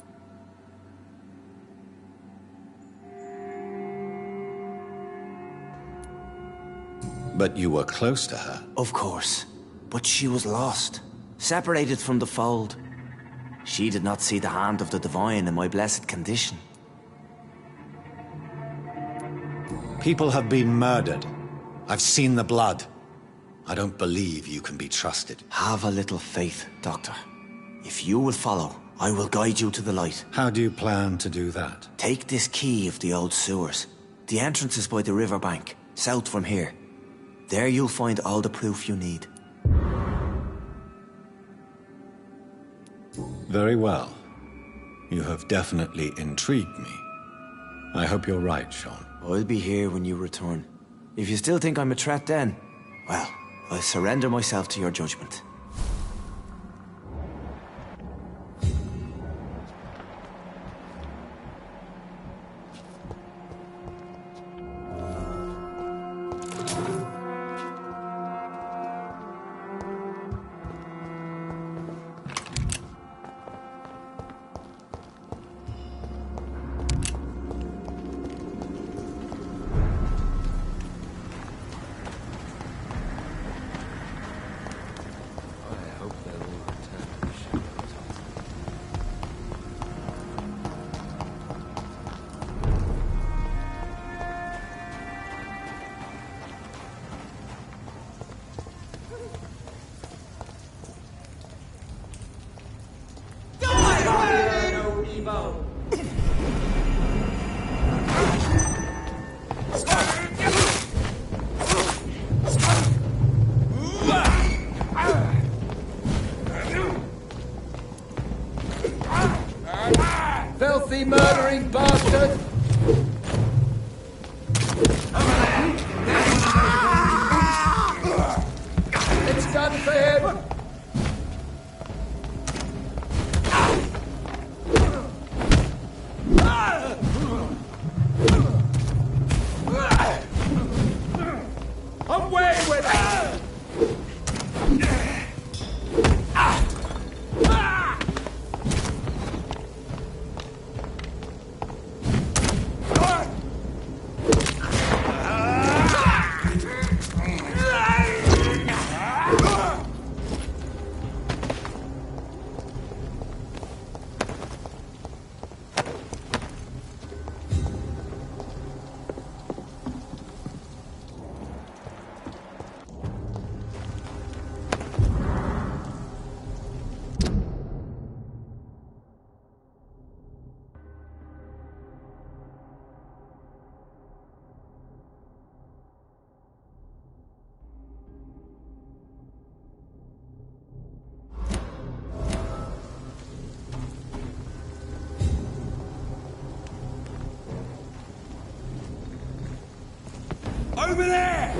But you were close to her. Of course. But she was lost, separated from the fold. She did not see the hand of the divine in my blessed condition. People have been murdered. I've seen the blood. I don't believe you can be trusted. Have a little faith, Doctor. If you will follow, I will guide you to the light. How do you plan to do that? Take this key of the old sewers. The entrance is by the riverbank, south from here. There you'll find all the proof you need. Very well. You have definitely intrigued me. I hope you're right, Sean. I'll be here when you return. If you still think I'm a threat then, well, I'll surrender myself to your judgment. Filthy murdering bastard! It's done for him! in with it! Over there!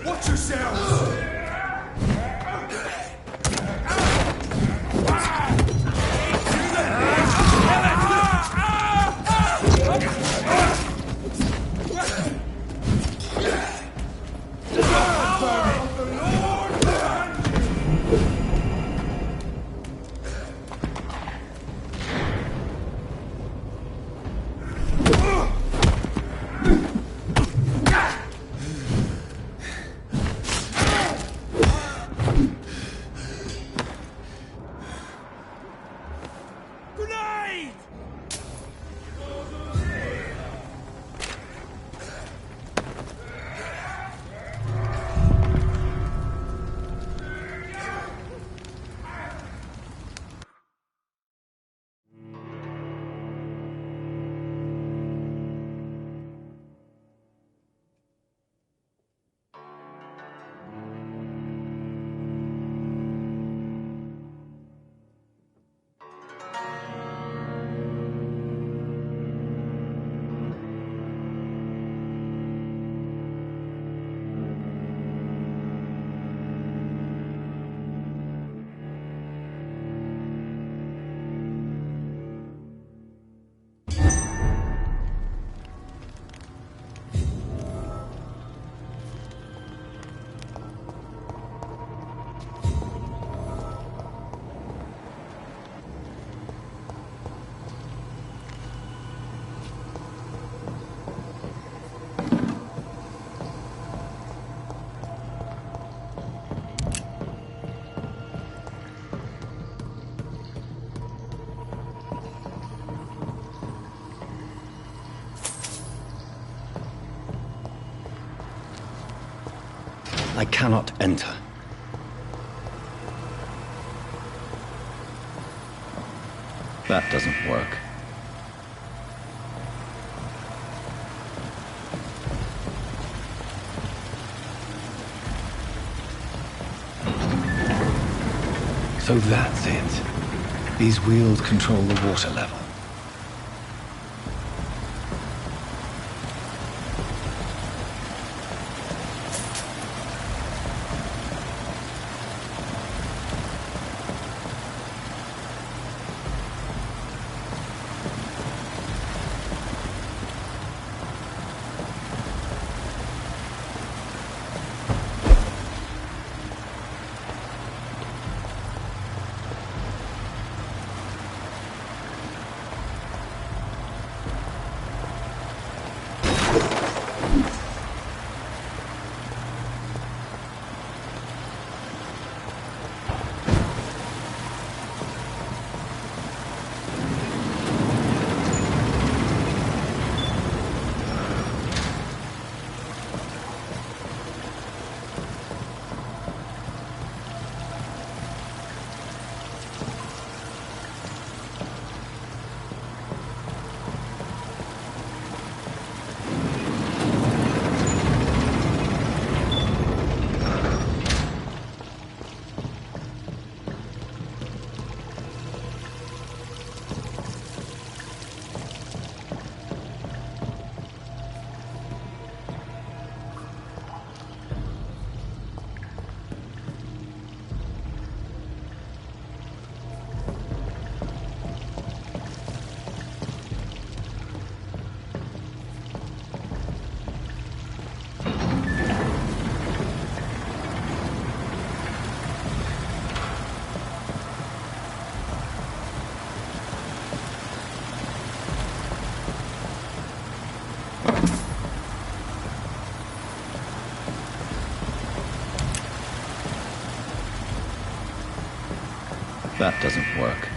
Watch yourselves! I cannot enter. That doesn't work. So that's it. These wheels control the water level. That doesn't work.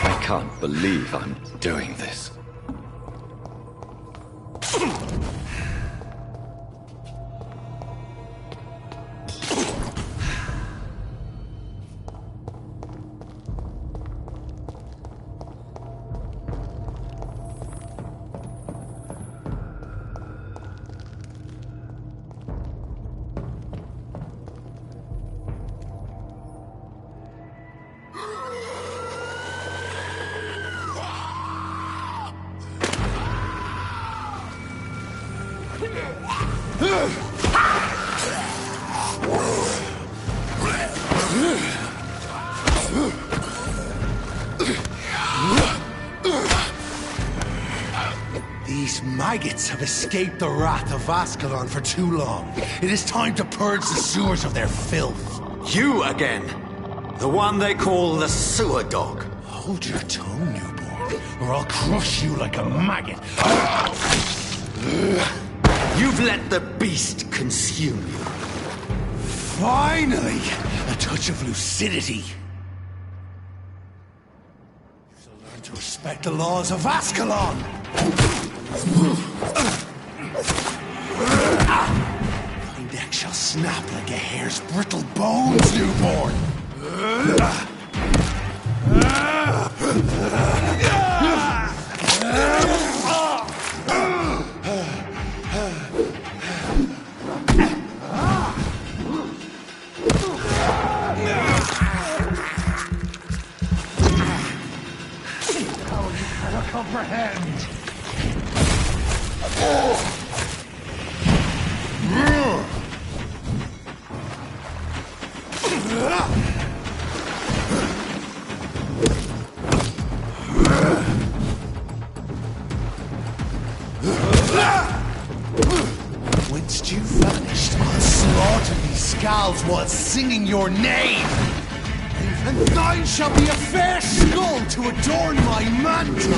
I can't believe I'm doing this. These maggots have escaped the wrath of Ascalon for too long. It is time to purge the sewers of their filth. You again! The one they call the sewer dog. Hold your tongue, newborn, or I'll crush you like a maggot. You've let the beast consume you. Finally! A touch of lucidity. You shall learn to respect the laws of Ascalon! Thy neck shall snap like a hare's brittle bones, newborn! Comprehend. Whence you vanished, I'll slaughter these skulls while singing your name. And thine shall be a fair skull to adorn my mantle.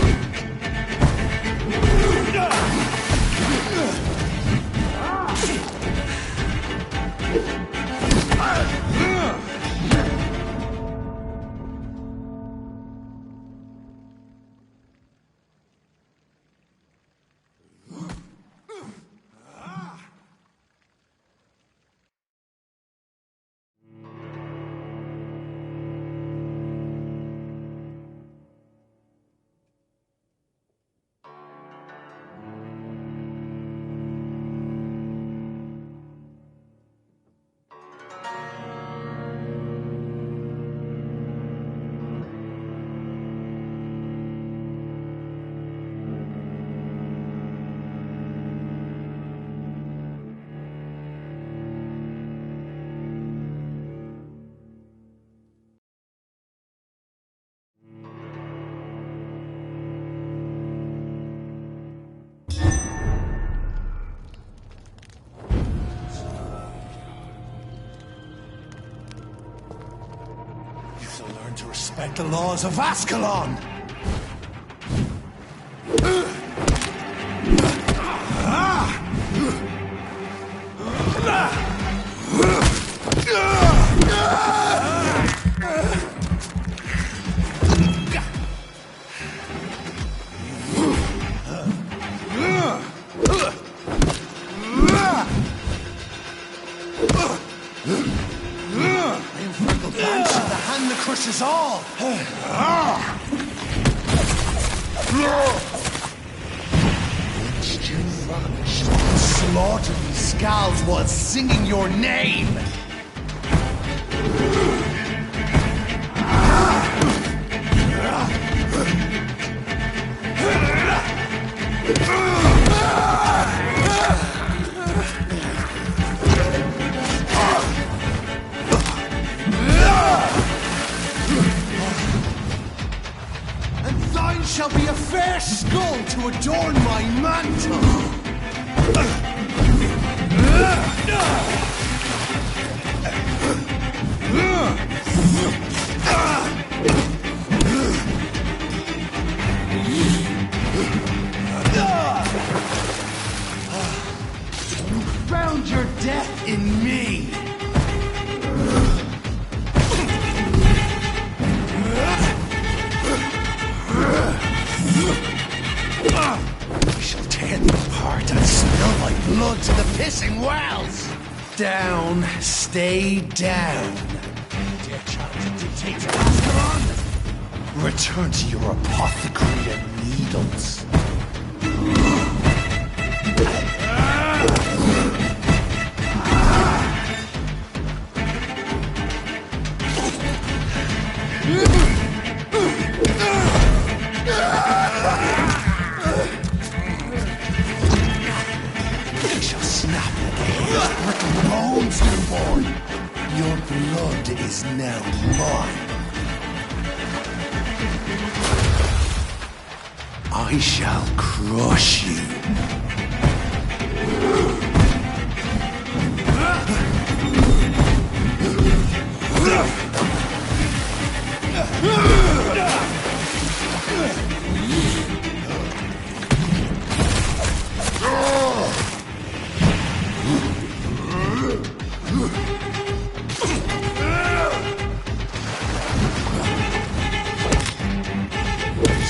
to respect the laws of Ascalon! Crushes all! Once you vanished, slaughter these skulls while singing your name! Shall be a fair skull to adorn my mantle! Found your death in me! We shall tear them apart and spill my blood to the pissing wells! Down, stay down. Dare challenge a dictator, Ascalon? Return to your apothecary and needles. Bones, newborn! Your blood is now mine. I shall crush you.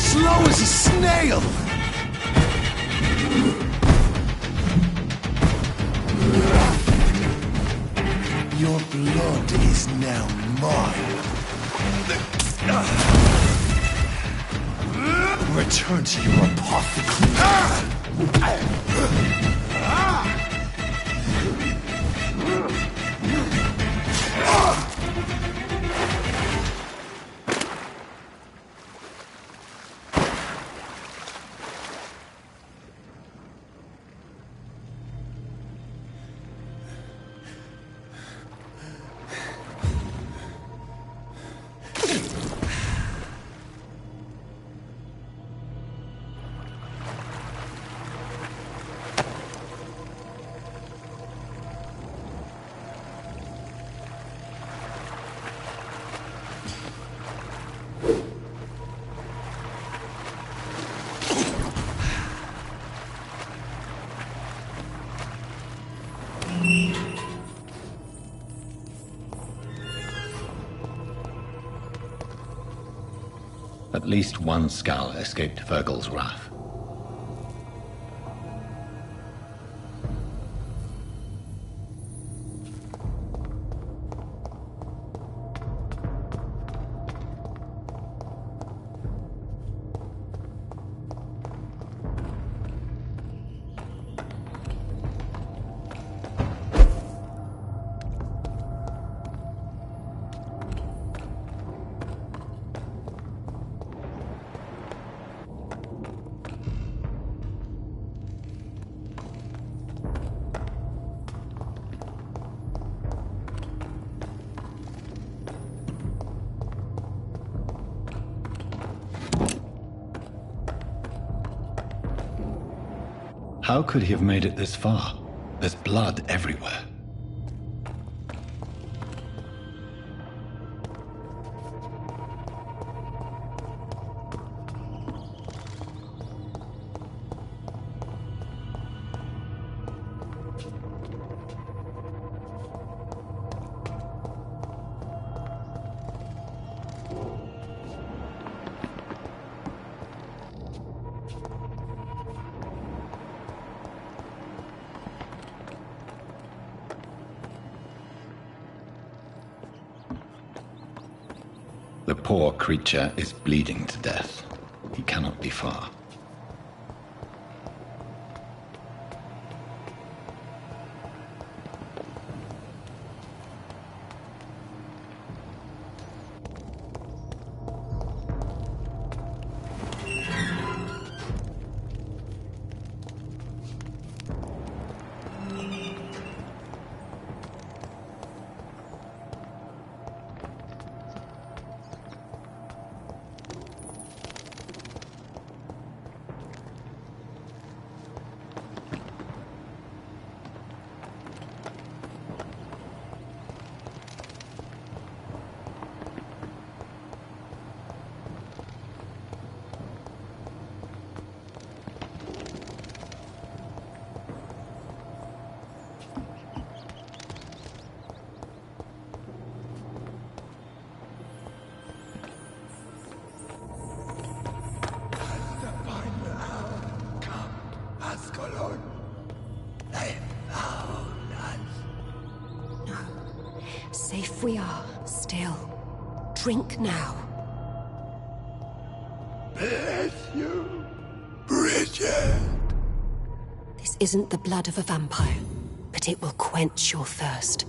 Slow as a snail! Your blood is now mine. Return to your apothecary. At least one skull escaped Virgil's wrath. How could he have made it this far? There's blood everywhere. The poor creature is bleeding to death. He cannot be far. Safe we are, still. Drink now. Bless you, Bridget. This isn't the blood of a vampire, but it will quench your thirst.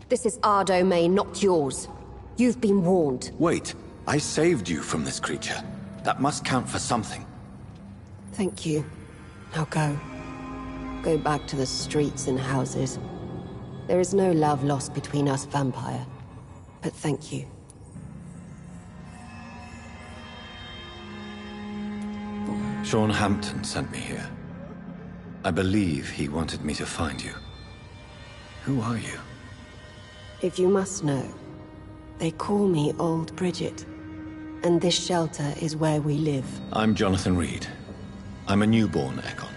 This is our domain, not yours. You've been warned. Wait, I saved you from this creature. That must count for something. Thank you. Now go. Go back to the streets and houses. There is no love lost between us, Vampire. But thank you. Sean Hampton sent me here. I believe he wanted me to find you. Who are you? If you must know, they call me Old Bridget. And this shelter is where we live. I'm Jonathan Reed. I'm a newborn Ekon.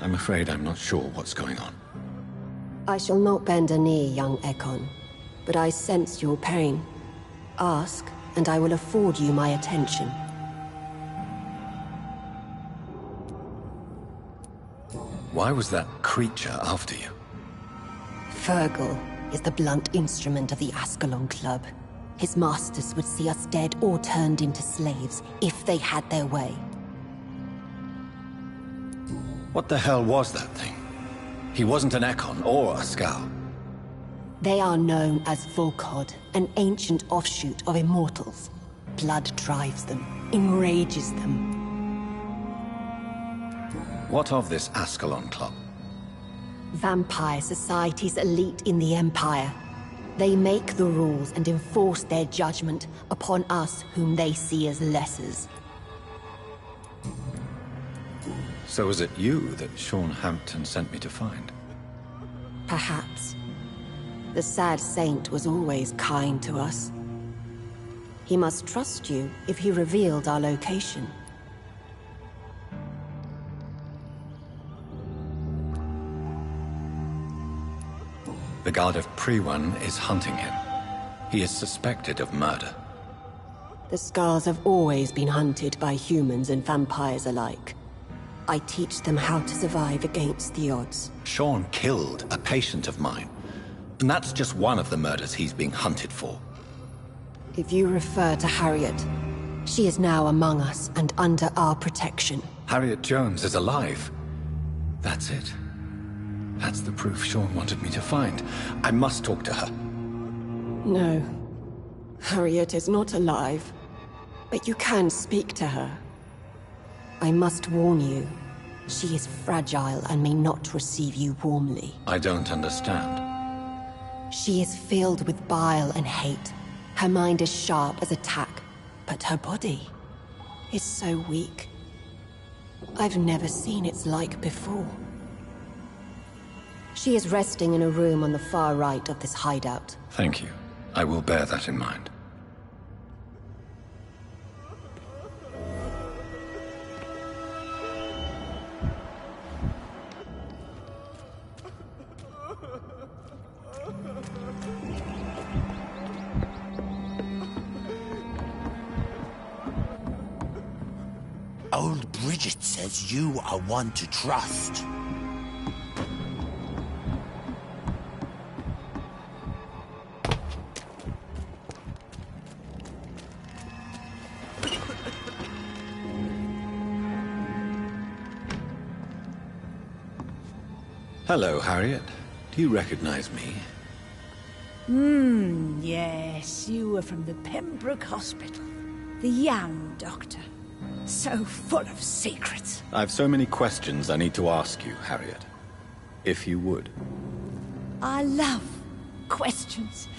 I'm afraid I'm not sure what's going on. I shall not bend a knee, young Ekon, but I sense your pain. Ask, and I will afford you my attention. Why was that creature after you? Fergal is the blunt instrument of the Ascalon Club. His masters would see us dead or turned into slaves if they had their way. What the hell was that thing? He wasn't an Ekon or a Scout. They are known as Volkod, an ancient offshoot of immortals. Blood drives them, enrages them. What of this Ascalon Club? Vampire Society's elite in the Empire. They make the rules and enforce their judgment upon us whom they see as lessers. So was it you that Sean Hampton sent me to find? Perhaps. The sad saint was always kind to us. He must trust you if he revealed our location. The Guard of Prewan is hunting him. He is suspected of murder. The Scars have always been hunted by humans and vampires alike. I teach them how to survive against the odds. Sean killed a patient of mine. And that's just one of the murders he's being hunted for. If you refer to Harriet, she is now among us and under our protection. Harriet Jones is alive. That's it. That's the proof Sean wanted me to find. I must talk to her. No. Harriet is not alive. But you can speak to her. I must warn you. She is fragile and may not receive you warmly. I don't understand. She is filled with bile and hate. Her mind is sharp as a tack, but her body is so weak. I've never seen its like before. She is resting in a room on the far right of this hideout. Thank you. I will bear that in mind. Old Bridget says you are one to trust. Hello, Harriet. Do you recognize me? Yes, you were from the Pembroke Hospital. The young doctor. So full of secrets. I have so many questions I need to ask you, Harriet. If you would. I love questions.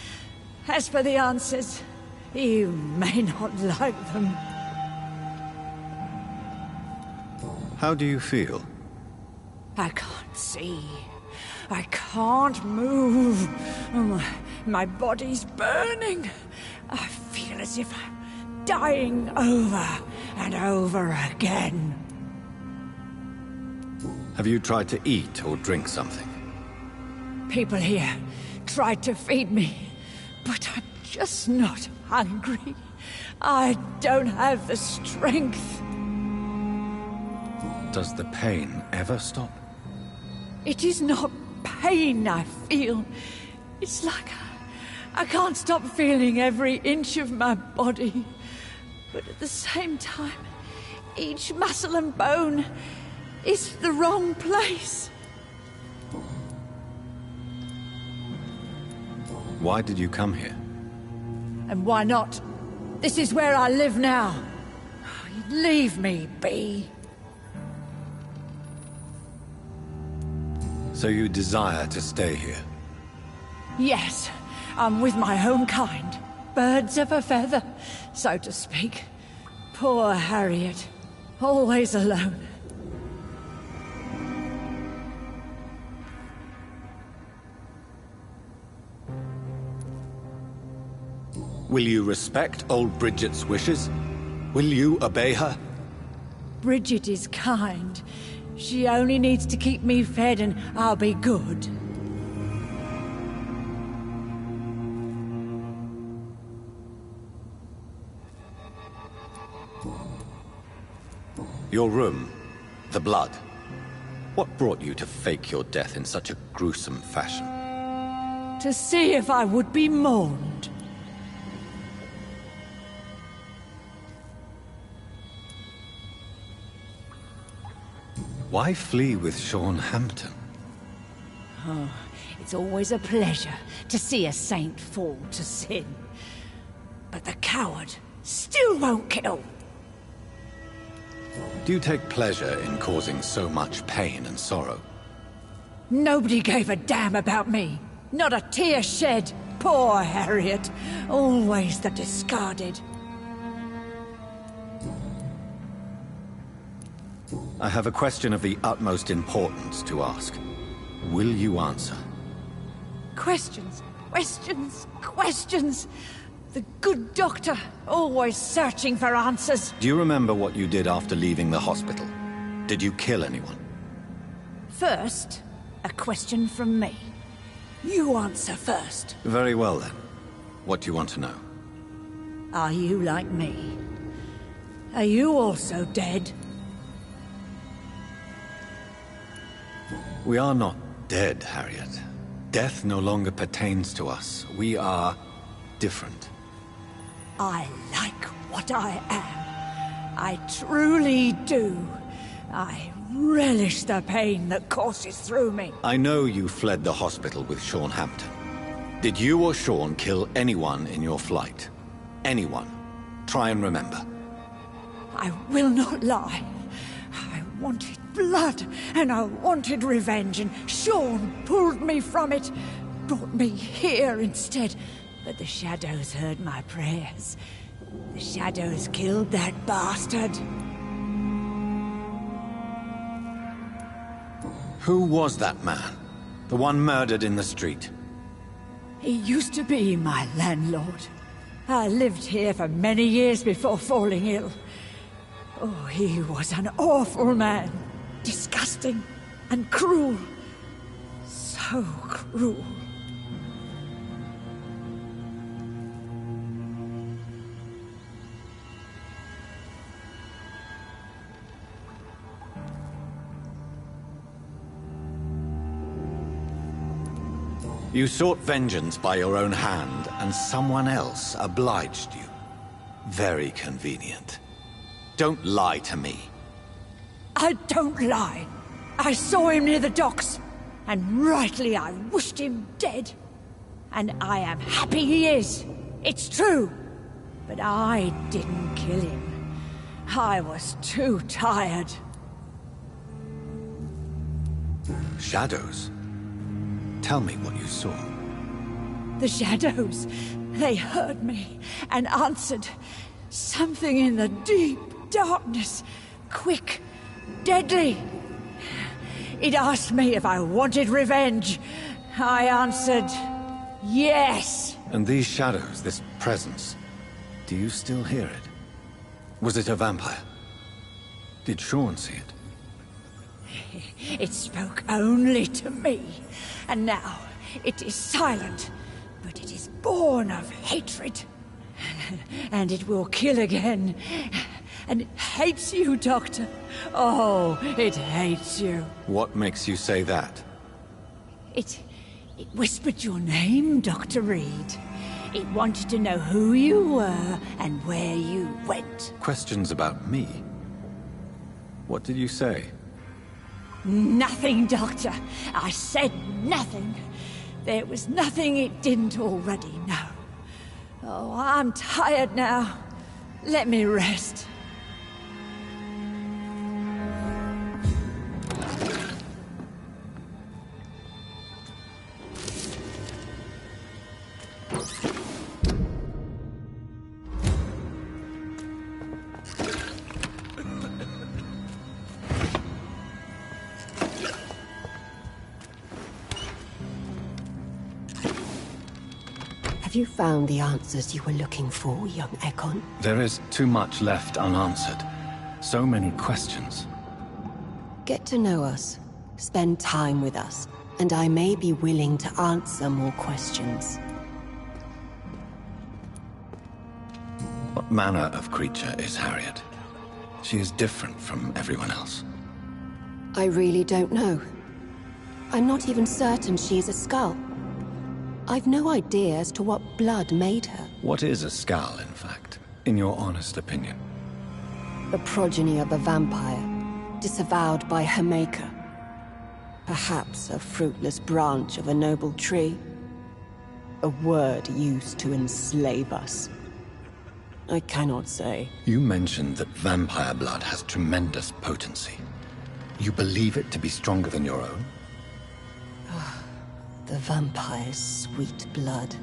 As for the answers, you may not like them. How do you feel? I can't see. I can't move. My body's burning. I feel as if I'm dying over and over again. Have you tried to eat or drink something? People here tried to feed me, but I'm just not hungry. I don't have the strength. Does the pain ever stop? It is not pain I feel. It's like I can't stop feeling every inch of my body. But at the same time, each muscle and bone is the wrong place. Why did you come here? And why not? This is where I live now. Leave me be. So you desire to stay here? Yes, I'm with my own kind. Birds of a feather, so to speak. Poor Harriet. Always alone. Will you respect old Bridget's wishes? Will you obey her? Bridget is kind. She only needs to keep me fed and I'll be good. Your room, the blood. What brought you to fake your death in such a gruesome fashion? To see if I would be mourned. Why flee with Sean Hampton? Oh, it's always a pleasure to see a saint fall to sin. But the coward still won't kill. Do you take pleasure in causing so much pain and sorrow? Nobody gave a damn about me. Not a tear shed. Poor Harriet. Always the discarded. I have a question of the utmost importance to ask. Will you answer? Questions, questions, questions. The good doctor, always searching for answers. Do you remember what you did after leaving the hospital? Did you kill anyone? First, a question from me. You answer first. Very well then. What do you want to know? Are you like me? Are you also dead? We are not dead, Harriet. Death no longer pertains to us. We are different. I like what I am. I truly do. I relish the pain that courses through me. I know you fled the hospital with Sean Hampton. Did you or Sean kill anyone in your flight? Anyone? Try and remember. I will not lie. I wanted blood, and I wanted revenge, and Sean pulled me from it, brought me here instead. But the shadows heard my prayers. The shadows killed that bastard. Who was that man? The one murdered in the street? He used to be my landlord. I lived here for many years before falling ill. Oh, he was an awful man. Disgusting and cruel. So cruel. You sought vengeance by your own hand, and someone else obliged you. Very convenient. Don't lie to me. I don't lie. I saw him near the docks. and rightly I wished him dead. And I am happy he is. It's true. But I didn't kill him. I was too tired. Shadows? Tell me what you saw. The shadows, they heard me and answered. Something in the deep darkness, quick, deadly. It asked me if I wanted revenge. I answered, yes. And these shadows, this presence, do you still hear it? Was it a vampire? Did Sean see it? It spoke only to me, and now it is silent, but it is born of hatred. And it will kill again. And it hates you, Doctor. Oh, it hates you. What makes you say that? It whispered your name, Dr. Reed. It wanted to know who you were and where you went. Questions about me? What did you say? Nothing, Doctor. I said nothing. There was nothing it didn't already know. Oh, I'm tired now. Let me rest. Have you found the answers you were looking for, young Ekon? There is too much left unanswered. So many questions. Get to know us. Spend time with us. And I may be willing to answer more questions. What manner of creature is Harriet? She is different from everyone else. I really don't know. I'm not even certain she is a skull. I've no idea as to what blood made her. What is a skull, in fact, in your honest opinion? The progeny of a vampire, disavowed by her maker. Perhaps a fruitless branch of a noble tree. A word used to enslave us. I cannot say. You mentioned that vampire blood has tremendous potency. You believe it to be stronger than your own? The vampire's sweet blood.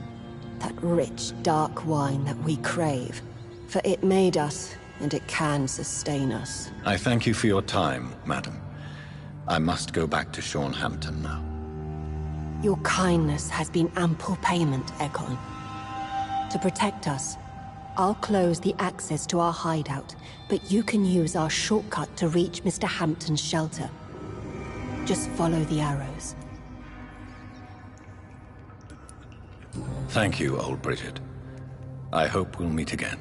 That rich, dark wine that we crave. For it made us, and it can sustain us. I thank you for your time, madam. I must go back to Hampton now. Your kindness has been ample payment, Ekon. To protect us, I'll close the access to our hideout, but you can use our shortcut to reach Mr. Hampton's shelter. Just follow the arrows. Thank you, old Bridget. I hope we'll meet again.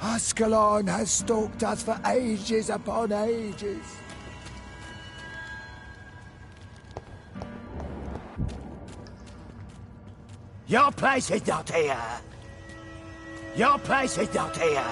Ascalon has stalked us for ages upon ages. Your place is not here. Your place is not here.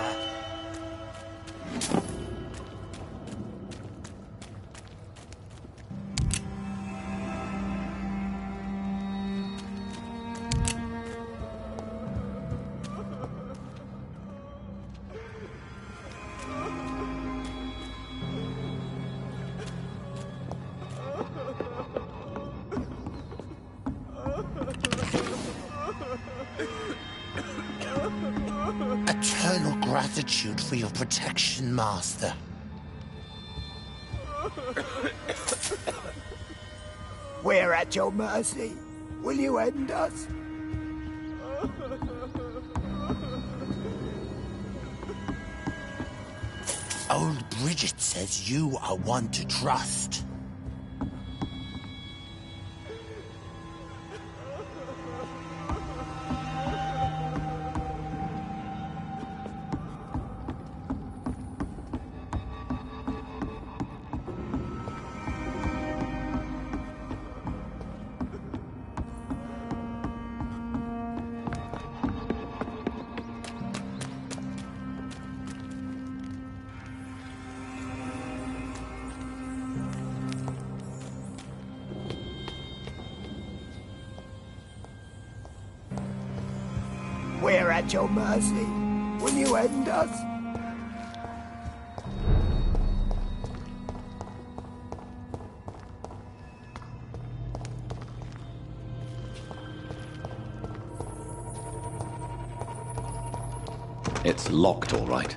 Eternal gratitude for your protection, Master. We're at your mercy. Will you end us? Old Bridget Bridget says you are one to trust. We're at your mercy. Will you end us? It's locked, all right.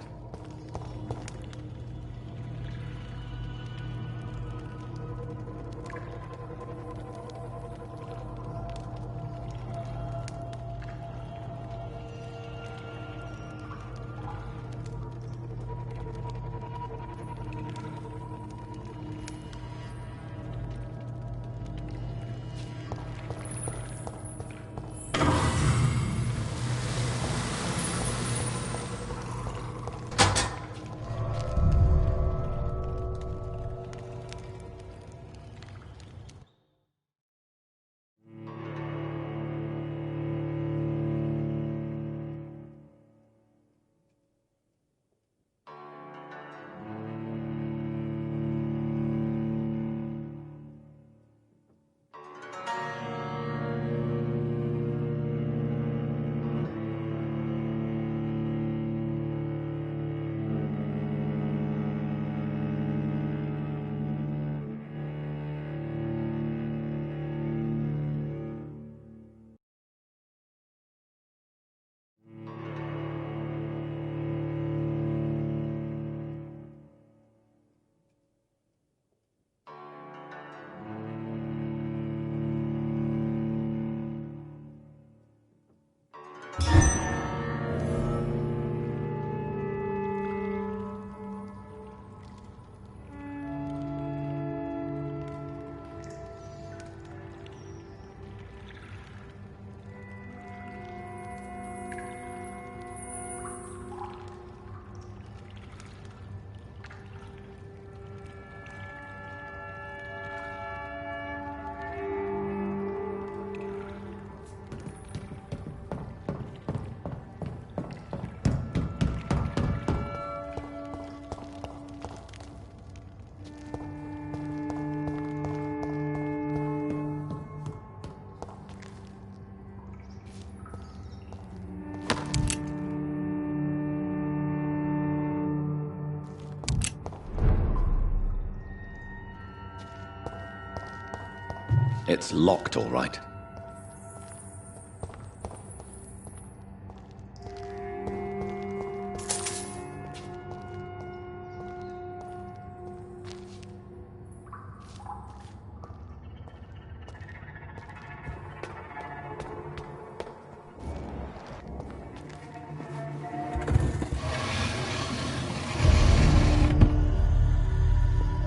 It's locked, all right.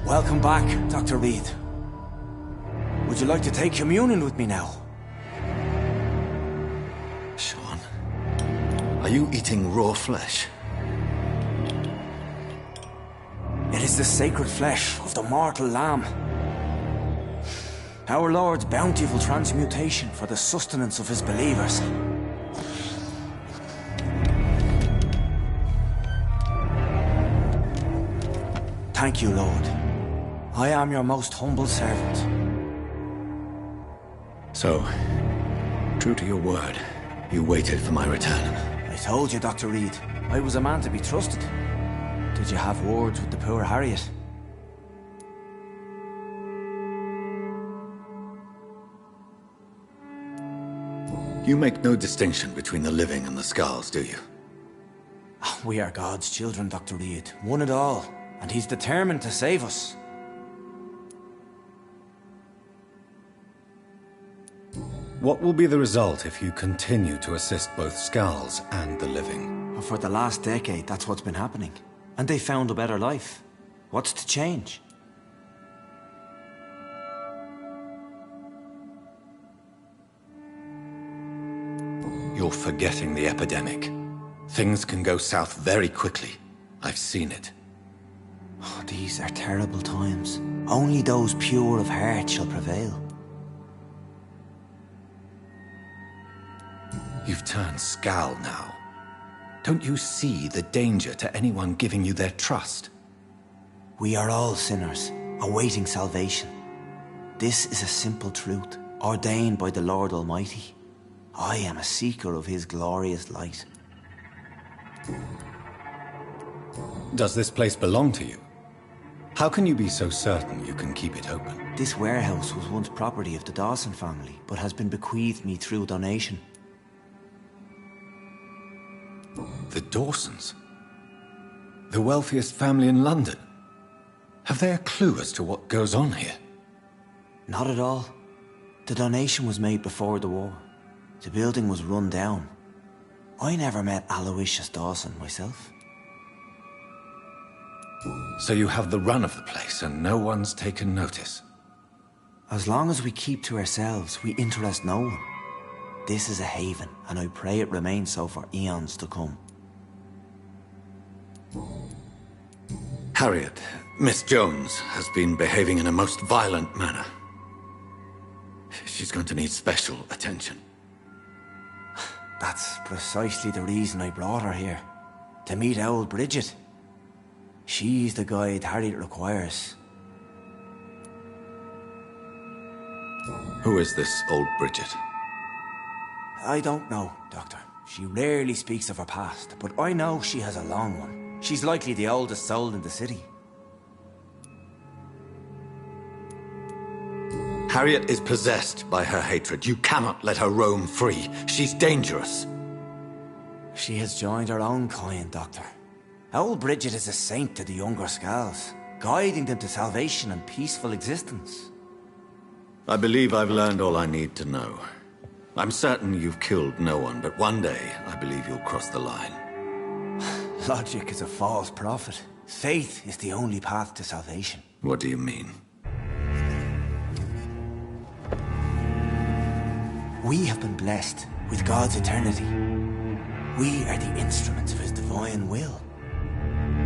Welcome back, Dr. Reed. Would you like to take communion with me now? Sean, are you eating raw flesh? It is the sacred flesh of the mortal lamb. Our Lord's bountiful transmutation for the sustenance of his believers. Thank you, Lord. I am your most humble servant. So, true to your word, you waited for my return. I told you, Dr. Reed, I was a man to be trusted. Did you have words with the poor Harriet? You make no distinction between the living and the Skulls, do you? We are God's children, Dr. Reed. One and all. And he's determined to save us. What will be the result if you continue to assist both Skulls and the living? For the last decade, that's what's been happening. And they found a better life. What's to change? You're forgetting the epidemic. Things can go south very quickly. I've seen it. Oh, these are terrible times. Only those pure of heart shall prevail. You've turned Scal now. Don't you see the danger to anyone giving you their trust? We are all sinners, awaiting salvation. This is a simple truth, ordained by the Lord Almighty. I am a seeker of His glorious light. Does this place belong to you? How can you be so certain you can keep it open? This warehouse was once property of the Dawson family, but has been bequeathed me through donation. The Dawsons? The wealthiest family in London? Have they a clue as to what goes on here? Not at all. The donation was made before the war. The building was run down. I never met Aloysius Dawson myself. So you have the run of the place and no one's taken notice? As long as we keep to ourselves, we interest no one. This is a haven, and I pray it remains so for eons to come. Harriet, Miss Jones has been behaving in a most violent manner. She's going to need special attention. That's precisely the reason I brought her here. To meet old Bridget. She's the guide Harriet requires. Who is this old Bridget? I don't know, Doctor. She rarely speaks of her past, but I know she has a long one. She's likely the oldest soul in the city. Harriet is possessed by her hatred. You cannot let her roam free. She's dangerous. She has joined her own kind, Doctor. Old Bridget is a saint to the younger Scals, guiding them to salvation and peaceful existence. I believe I've learned all I need to know. I'm certain you've killed no one, but one day I believe you'll cross the line. Logic is a false prophet. Faith is the only path to salvation. What do you mean? We have been blessed with God's eternity. We are the instruments of His divine will.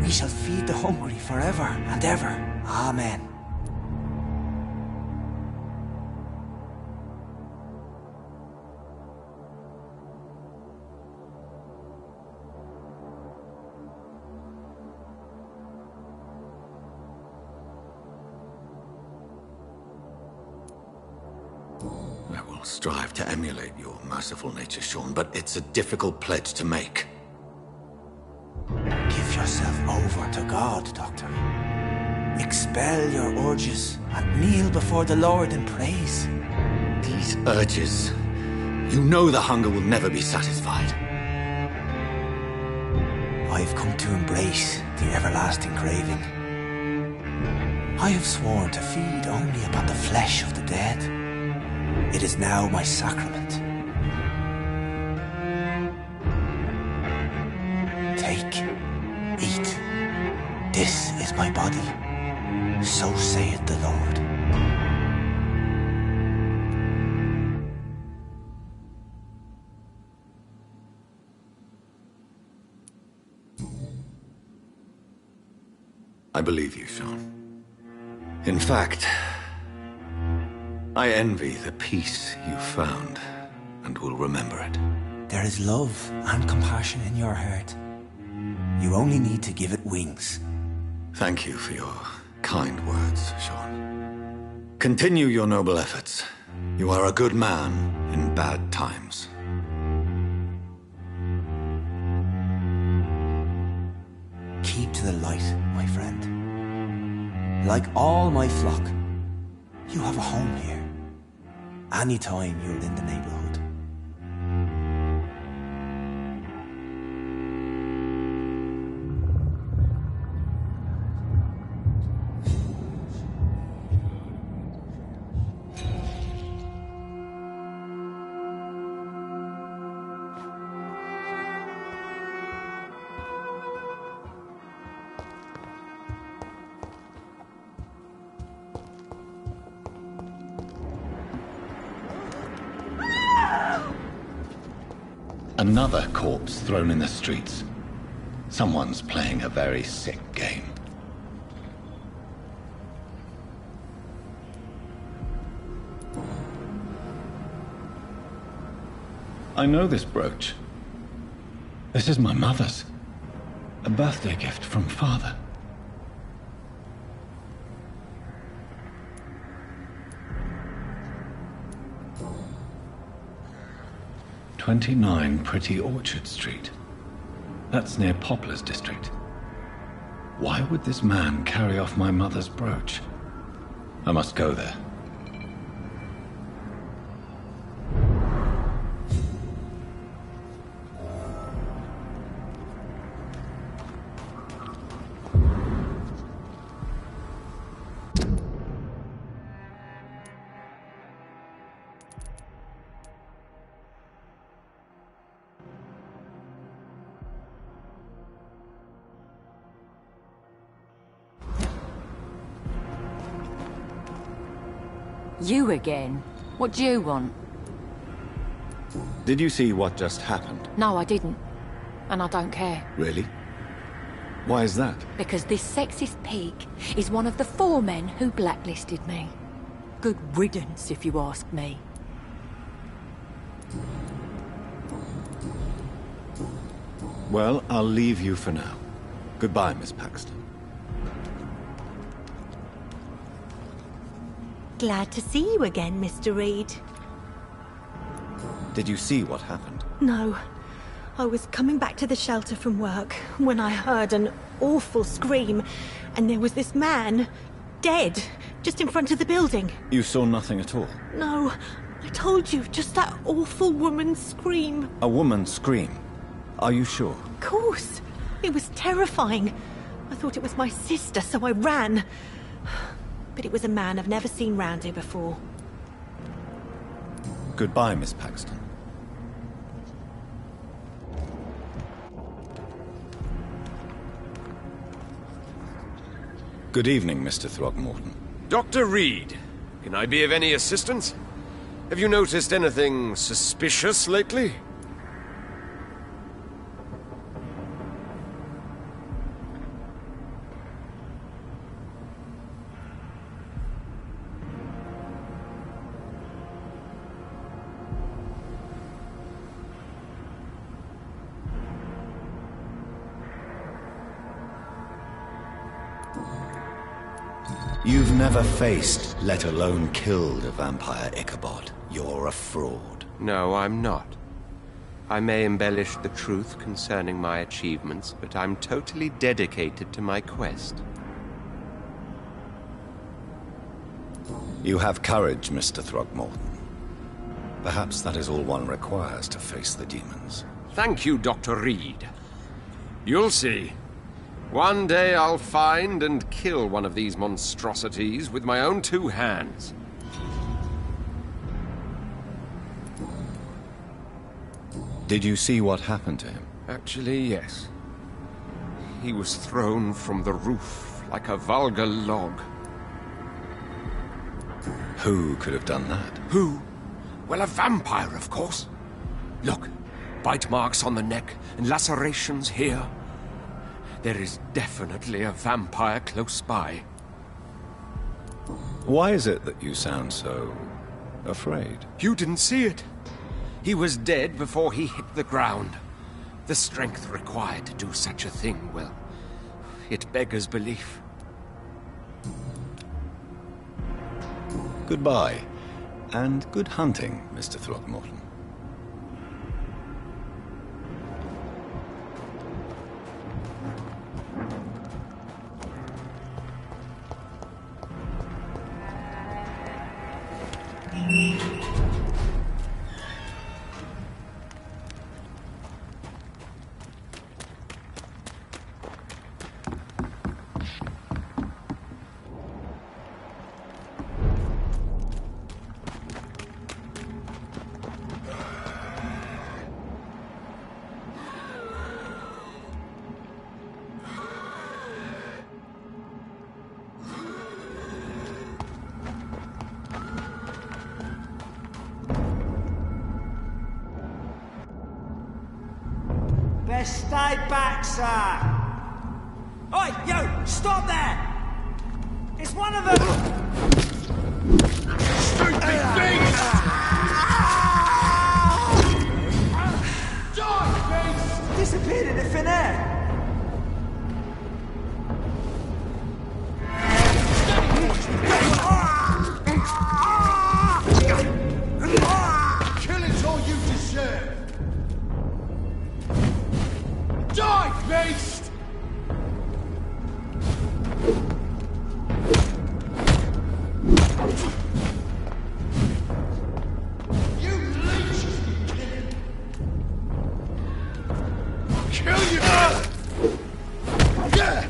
We shall feed the hungry forever and ever. Amen. I will strive to emulate your merciful nature, Sean, but it's a difficult pledge to make. Give yourself over to God, Doctor. Expel your urges and kneel before the Lord in praise. These urges. You know the hunger will never be satisfied. I've come to embrace the everlasting craving. I have sworn to feed only upon the flesh of the dead. It is now my sacrament. Take, eat. This is my body. So saith the Lord. I believe you, Sean. In fact, I envy the peace you found, and will remember it. There is love and compassion in your heart. You only need to give it wings. Thank you for your kind words, Sean. Continue your noble efforts. You are a good man in bad times. Keep to the light, my friend. Like all my flock, you have a home here. Anytime you're in the neighborhood. Another corpse thrown in the streets. Someone's playing a very sick game. I know this brooch. This is my mother's. A birthday gift from father. "29 Pretty Orchard Street. That's near Poplar's district. Why would this man carry off my mother's brooch? I must go there. You again? What do you want? Did you see what just happened? No, I didn't. And I don't care. Really? Why is that? Because this sexist pig is one of the 4 men who blacklisted me. Good riddance, if you ask me. Well, I'll leave you for now. Goodbye, Miss Paxton. Glad to see you again, Mr. Reed. Did you see what happened? No. I was coming back to the shelter from work when I heard an awful scream, and there was this man, dead, just in front of the building. You saw nothing at all? No, I told you, just that awful woman's scream. A woman's scream? Are you sure? Of course. It was terrifying. I thought it was my sister, so I ran. But it was a man I've never seen round here before. Goodbye, Miss Paxton. Good evening, Mr. Throgmorton. Dr. Reed, can I be of any assistance? Have you noticed anything suspicious lately? You've never faced, let alone killed, a vampire, Ichabod. You're a fraud. No, I'm not. I may embellish the truth concerning my achievements, but I'm totally dedicated to my quest. You have courage, Mr. Throgmorton. Perhaps that is all one requires to face the demons. Thank you, Dr. Reed. You'll see. One day I'll find and kill one of these monstrosities with my own 2 hands. Did you see what happened to him? Actually, yes. He was thrown from the roof like a vulgar log. Who could have done that? Who? Well, a vampire, of course. Look, bite marks on the neck and lacerations here. There is definitely a vampire close by. Why is it that you sound so afraid? You didn't see it. He was dead before he hit the ground. The strength required to do such a thing, well, it beggars belief. Goodbye, and good hunting, Mr. Throgmorton. Best stay back, sir. Oi, you! Stop there! It's one of them! Stupid beast! Die, beast! Disappeared into thin air. Killing's all you deserve. Die, beast! You leeches keep killing. I'll kill you! Yeah!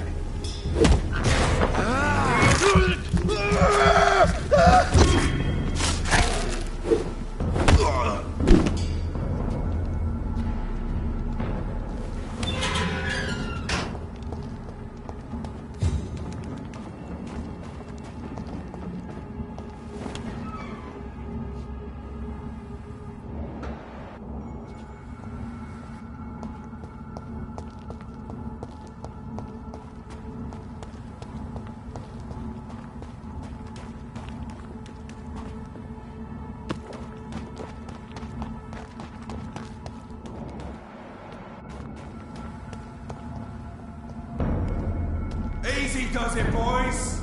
'Easy does it, boys.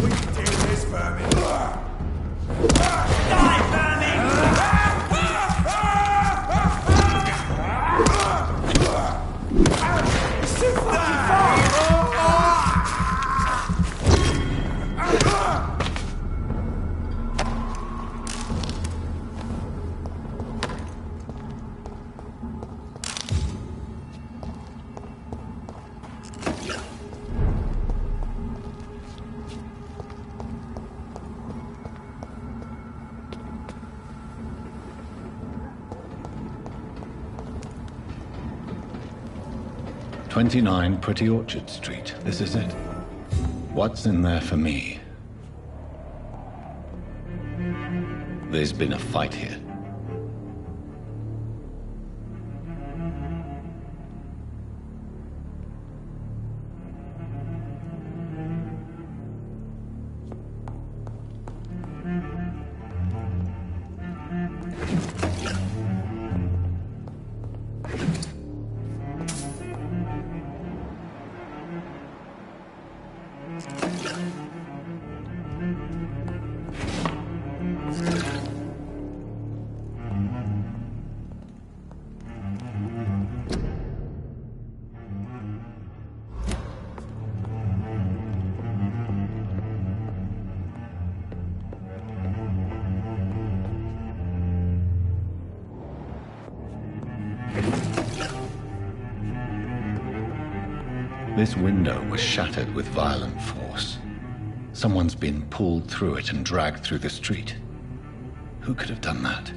We can deal with this vermin. Die, vermin! It's too fucking far! "29 Pretty Orchard Street. This is it. What's in there for me?" There's been a fight here. This window was shattered with violent force. Someone's been pulled through it and dragged through the street. Who could have done that?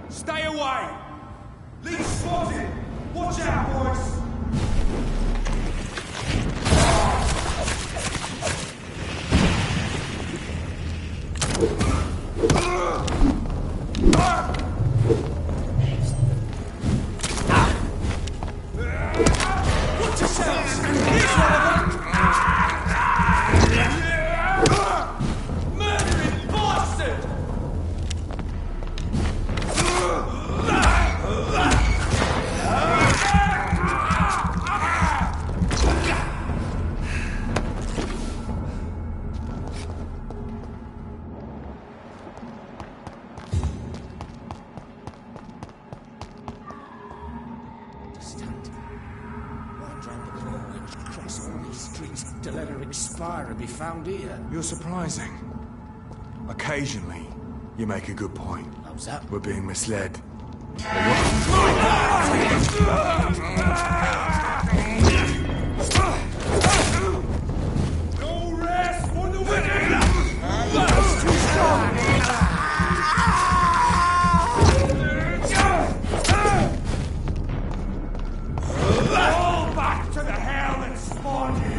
Stay away! Leave spotted! Watch out, boys! Watch yourselves! Here's one of them! Murdering bastard! to let her expire and be found here. You're surprising. Occasionally, you make a good point. How's that? We're being misled. No rest for the wicked! That's too strong! All back to the hell that spawned you!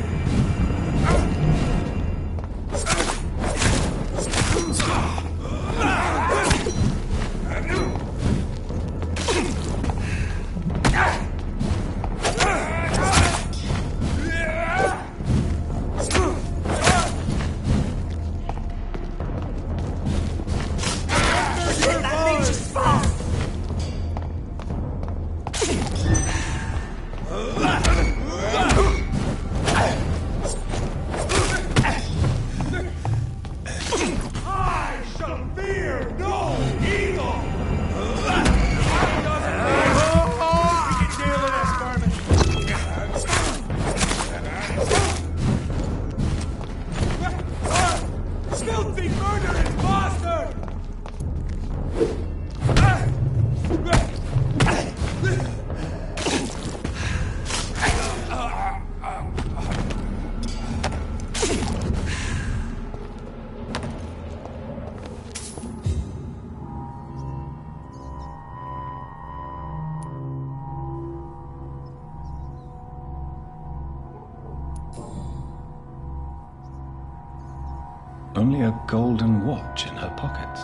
Only a golden watch in her pockets.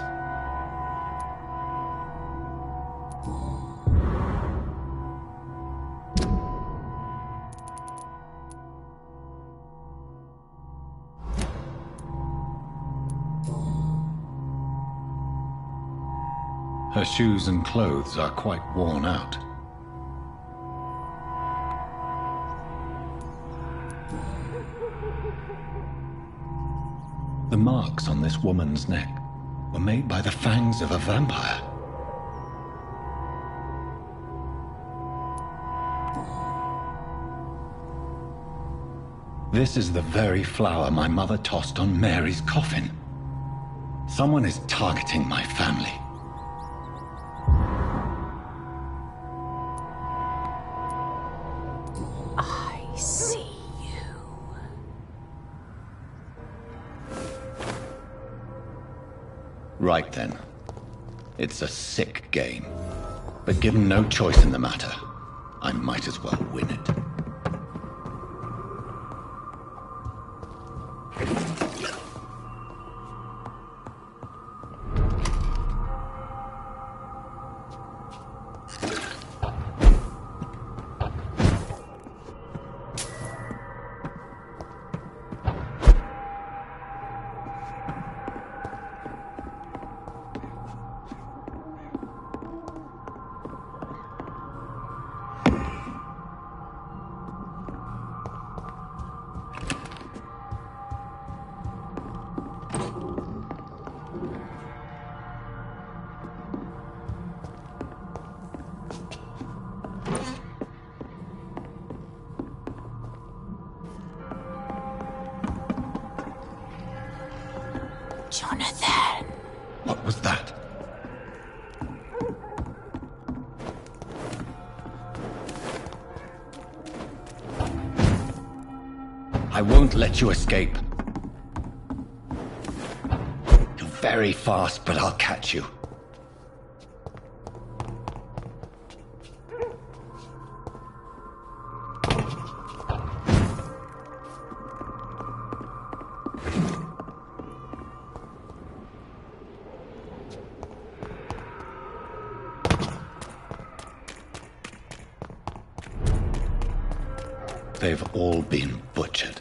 Her shoes and clothes are quite worn out. The marks on this woman's neck were made by the fangs of a vampire. This is the very flower my mother tossed on Mary's coffin. Someone is targeting my family. I see you. Right then. It's a sick game. But given no choice in the matter, I might as well win it. Jonathan. What was that? I won't let you escape. You're very fast, but I'll catch you. They've all been butchered.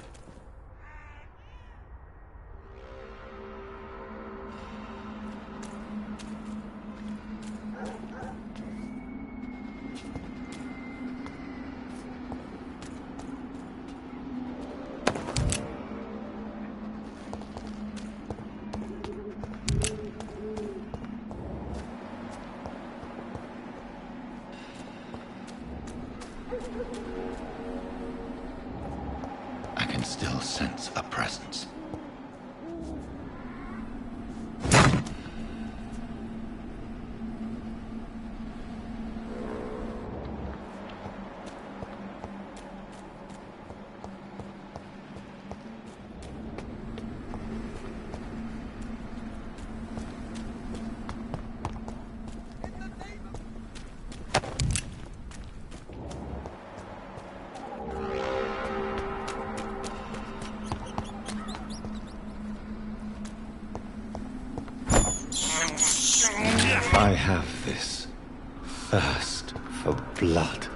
sense a presence. I have this thirst for blood.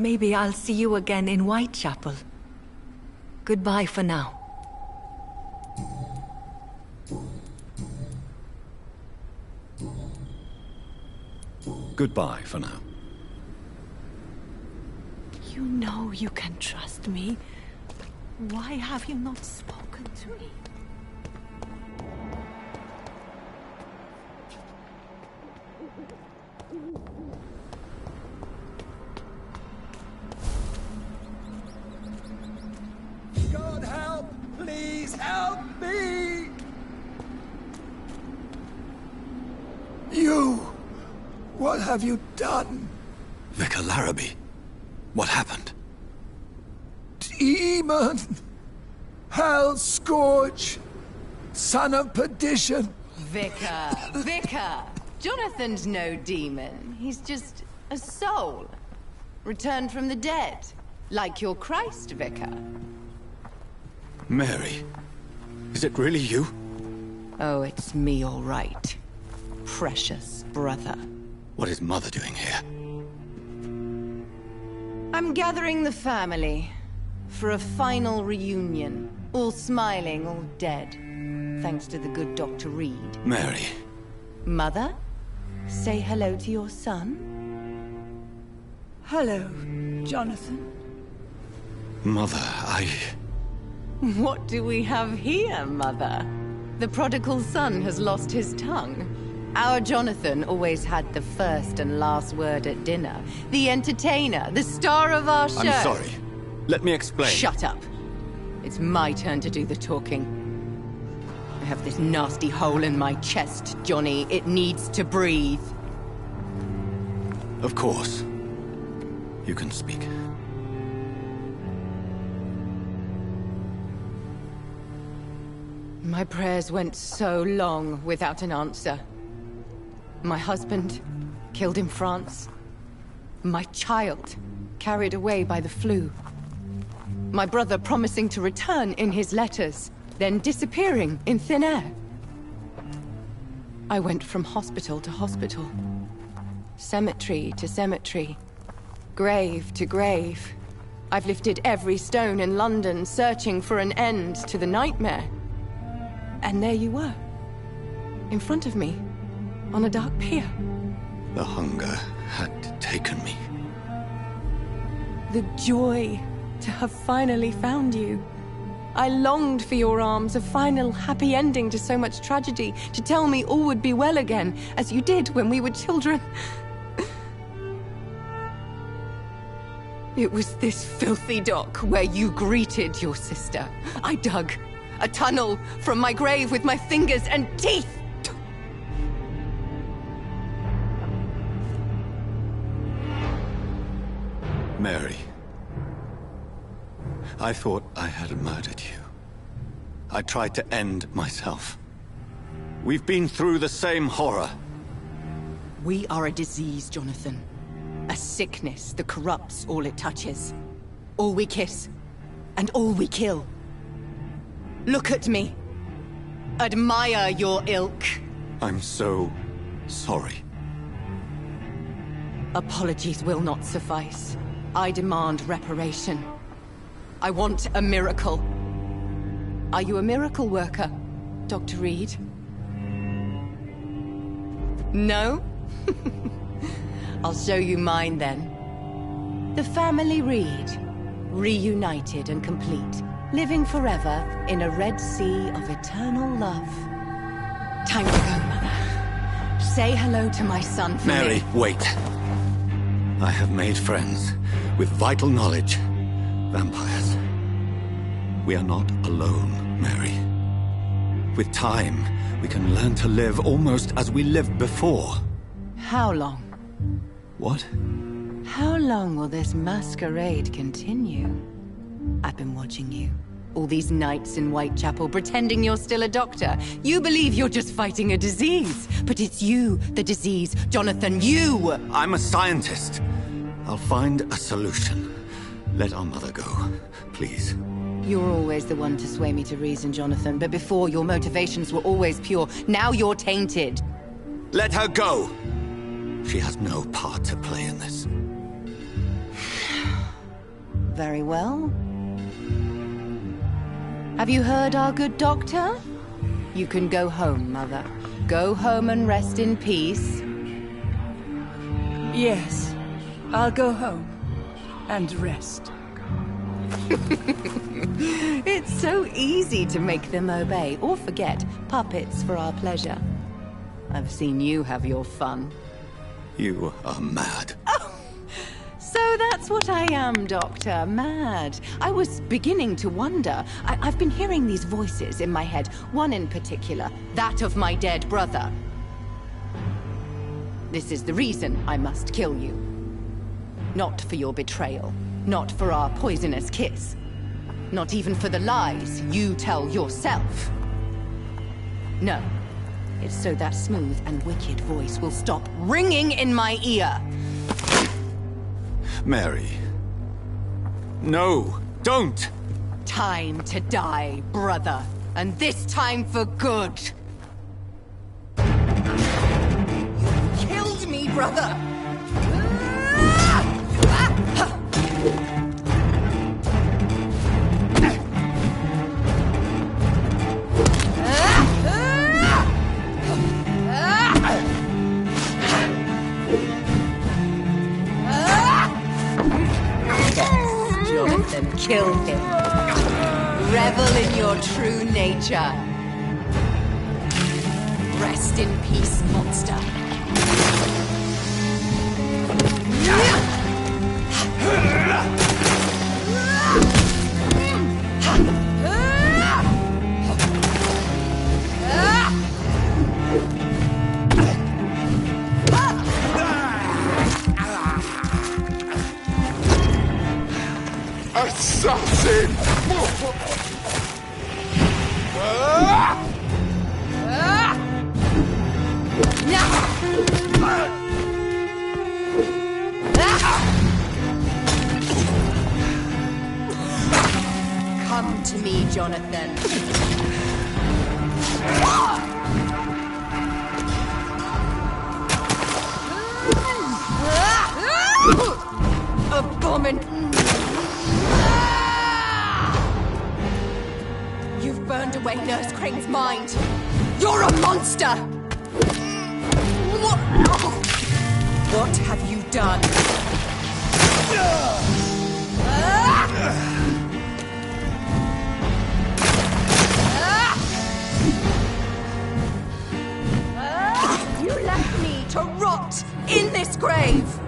Maybe I'll see you again in Whitechapel. Goodbye for now. Goodbye for now. You know you can trust me. Why have you not spoken to me? God help! Please help me! You! What have you done? Vicar Larrabee, what happened? Demon! Hell scourge! Son of perdition! Vicar! Jonathan's no demon. He's just a soul. Returned from the dead. Like your Christ, Vicar. Mary, is it really you? Oh, it's me, all right. Precious brother. What is Mother doing here? I'm gathering the family for a final reunion. All smiling, all dead. Thanks to the good Dr. Reed. Mary. Mother, say hello to your son. Hello, Jonathan. Mother, What do we have here, Mother? The prodigal son has lost his tongue. Our Jonathan always had the first and last word at dinner. The entertainer, the star of our show. I'm sorry. Let me explain. Shut up. It's my turn to do the talking. I have this nasty hole in my chest, Johnny. It needs to breathe. Of course. You can speak. My prayers went so long without an answer. My husband, killed in France. My child, carried away by the flu. My brother promising to return in his letters, then disappearing in thin air. I went from hospital to hospital. Cemetery to cemetery. Grave to grave. I've lifted every stone in London, searching for an end to the nightmare. And there you were. In front of me. On a dark pier. The hunger had taken me. The joy to have finally found you. I longed for your arms, a final happy ending to so much tragedy, to tell me all would be well again, as you did when we were children. It was this filthy dock where you greeted your sister. I dug a tunnel from my grave with my fingers and teeth. Mary, I thought I had murdered you. I tried to end myself. We've been through the same horror. We are a disease, Jonathan. A sickness that corrupts all it touches. All we kiss, and all we kill. Look at me. Admire your ilk. I'm so sorry. Apologies will not suffice. I demand reparation. I want a miracle. Are you a miracle worker, Dr. Reed? No? I'll show you mine then. The family Reed, reunited and complete, living forever in a red sea of eternal love. Time to go, Mother. Say hello to my son for Mary, me. wait. I have made friends with vital knowledge. Vampires. We are not alone, Mary. With time, we can learn to live almost as we lived before. How long? What? How long will this masquerade continue? I've been watching you. All these nights in Whitechapel, pretending you're still a doctor. You believe you're just fighting a disease. But it's you, the disease. Jonathan, you! I'm a scientist. I'll find a solution. Let our mother go, please. You're always the one to sway me to reason, Jonathan. But before, your motivations were always pure. Now you're tainted. Let her go! She has no part to play in this. Very well. Have you heard our good doctor? You can go home, Mother. Go home and rest in peace. Yes, I'll go home and rest. It's so easy to make them obey or forget. Puppets for our pleasure. I've seen you have your fun. You are mad. So that's what I am, Doctor. Mad. I was beginning to wonder. I've been hearing these voices in my head. One in particular, that of my dead brother. This is the reason I must kill you. Not for your betrayal. Not for our poisonous kiss. Not even for the lies you tell yourself. No. It's so that smooth and wicked voice will stop ringing in my ear. Mary. No, don't! Time to die, brother. And this time for good. You killed me, brother! Jonathan, kill him. Revel in your true nature. Rest in peace, monster. Assassin! Come to me, Jonathan. You've burned away Nurse Crane's mind. You're a monster! What have you done? You left me to rot in this grave!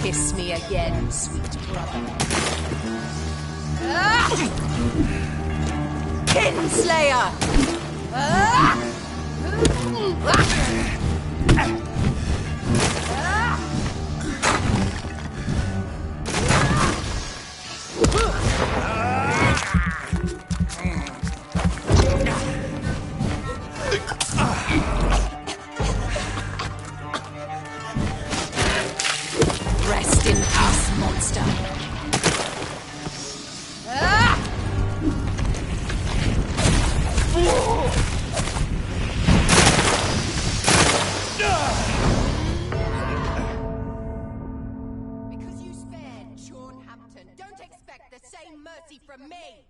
Kiss me again, sweet brother. Kinslayer! Rest in peace, monster. Because you spared Sean Hampton, don't expect the same mercy from me!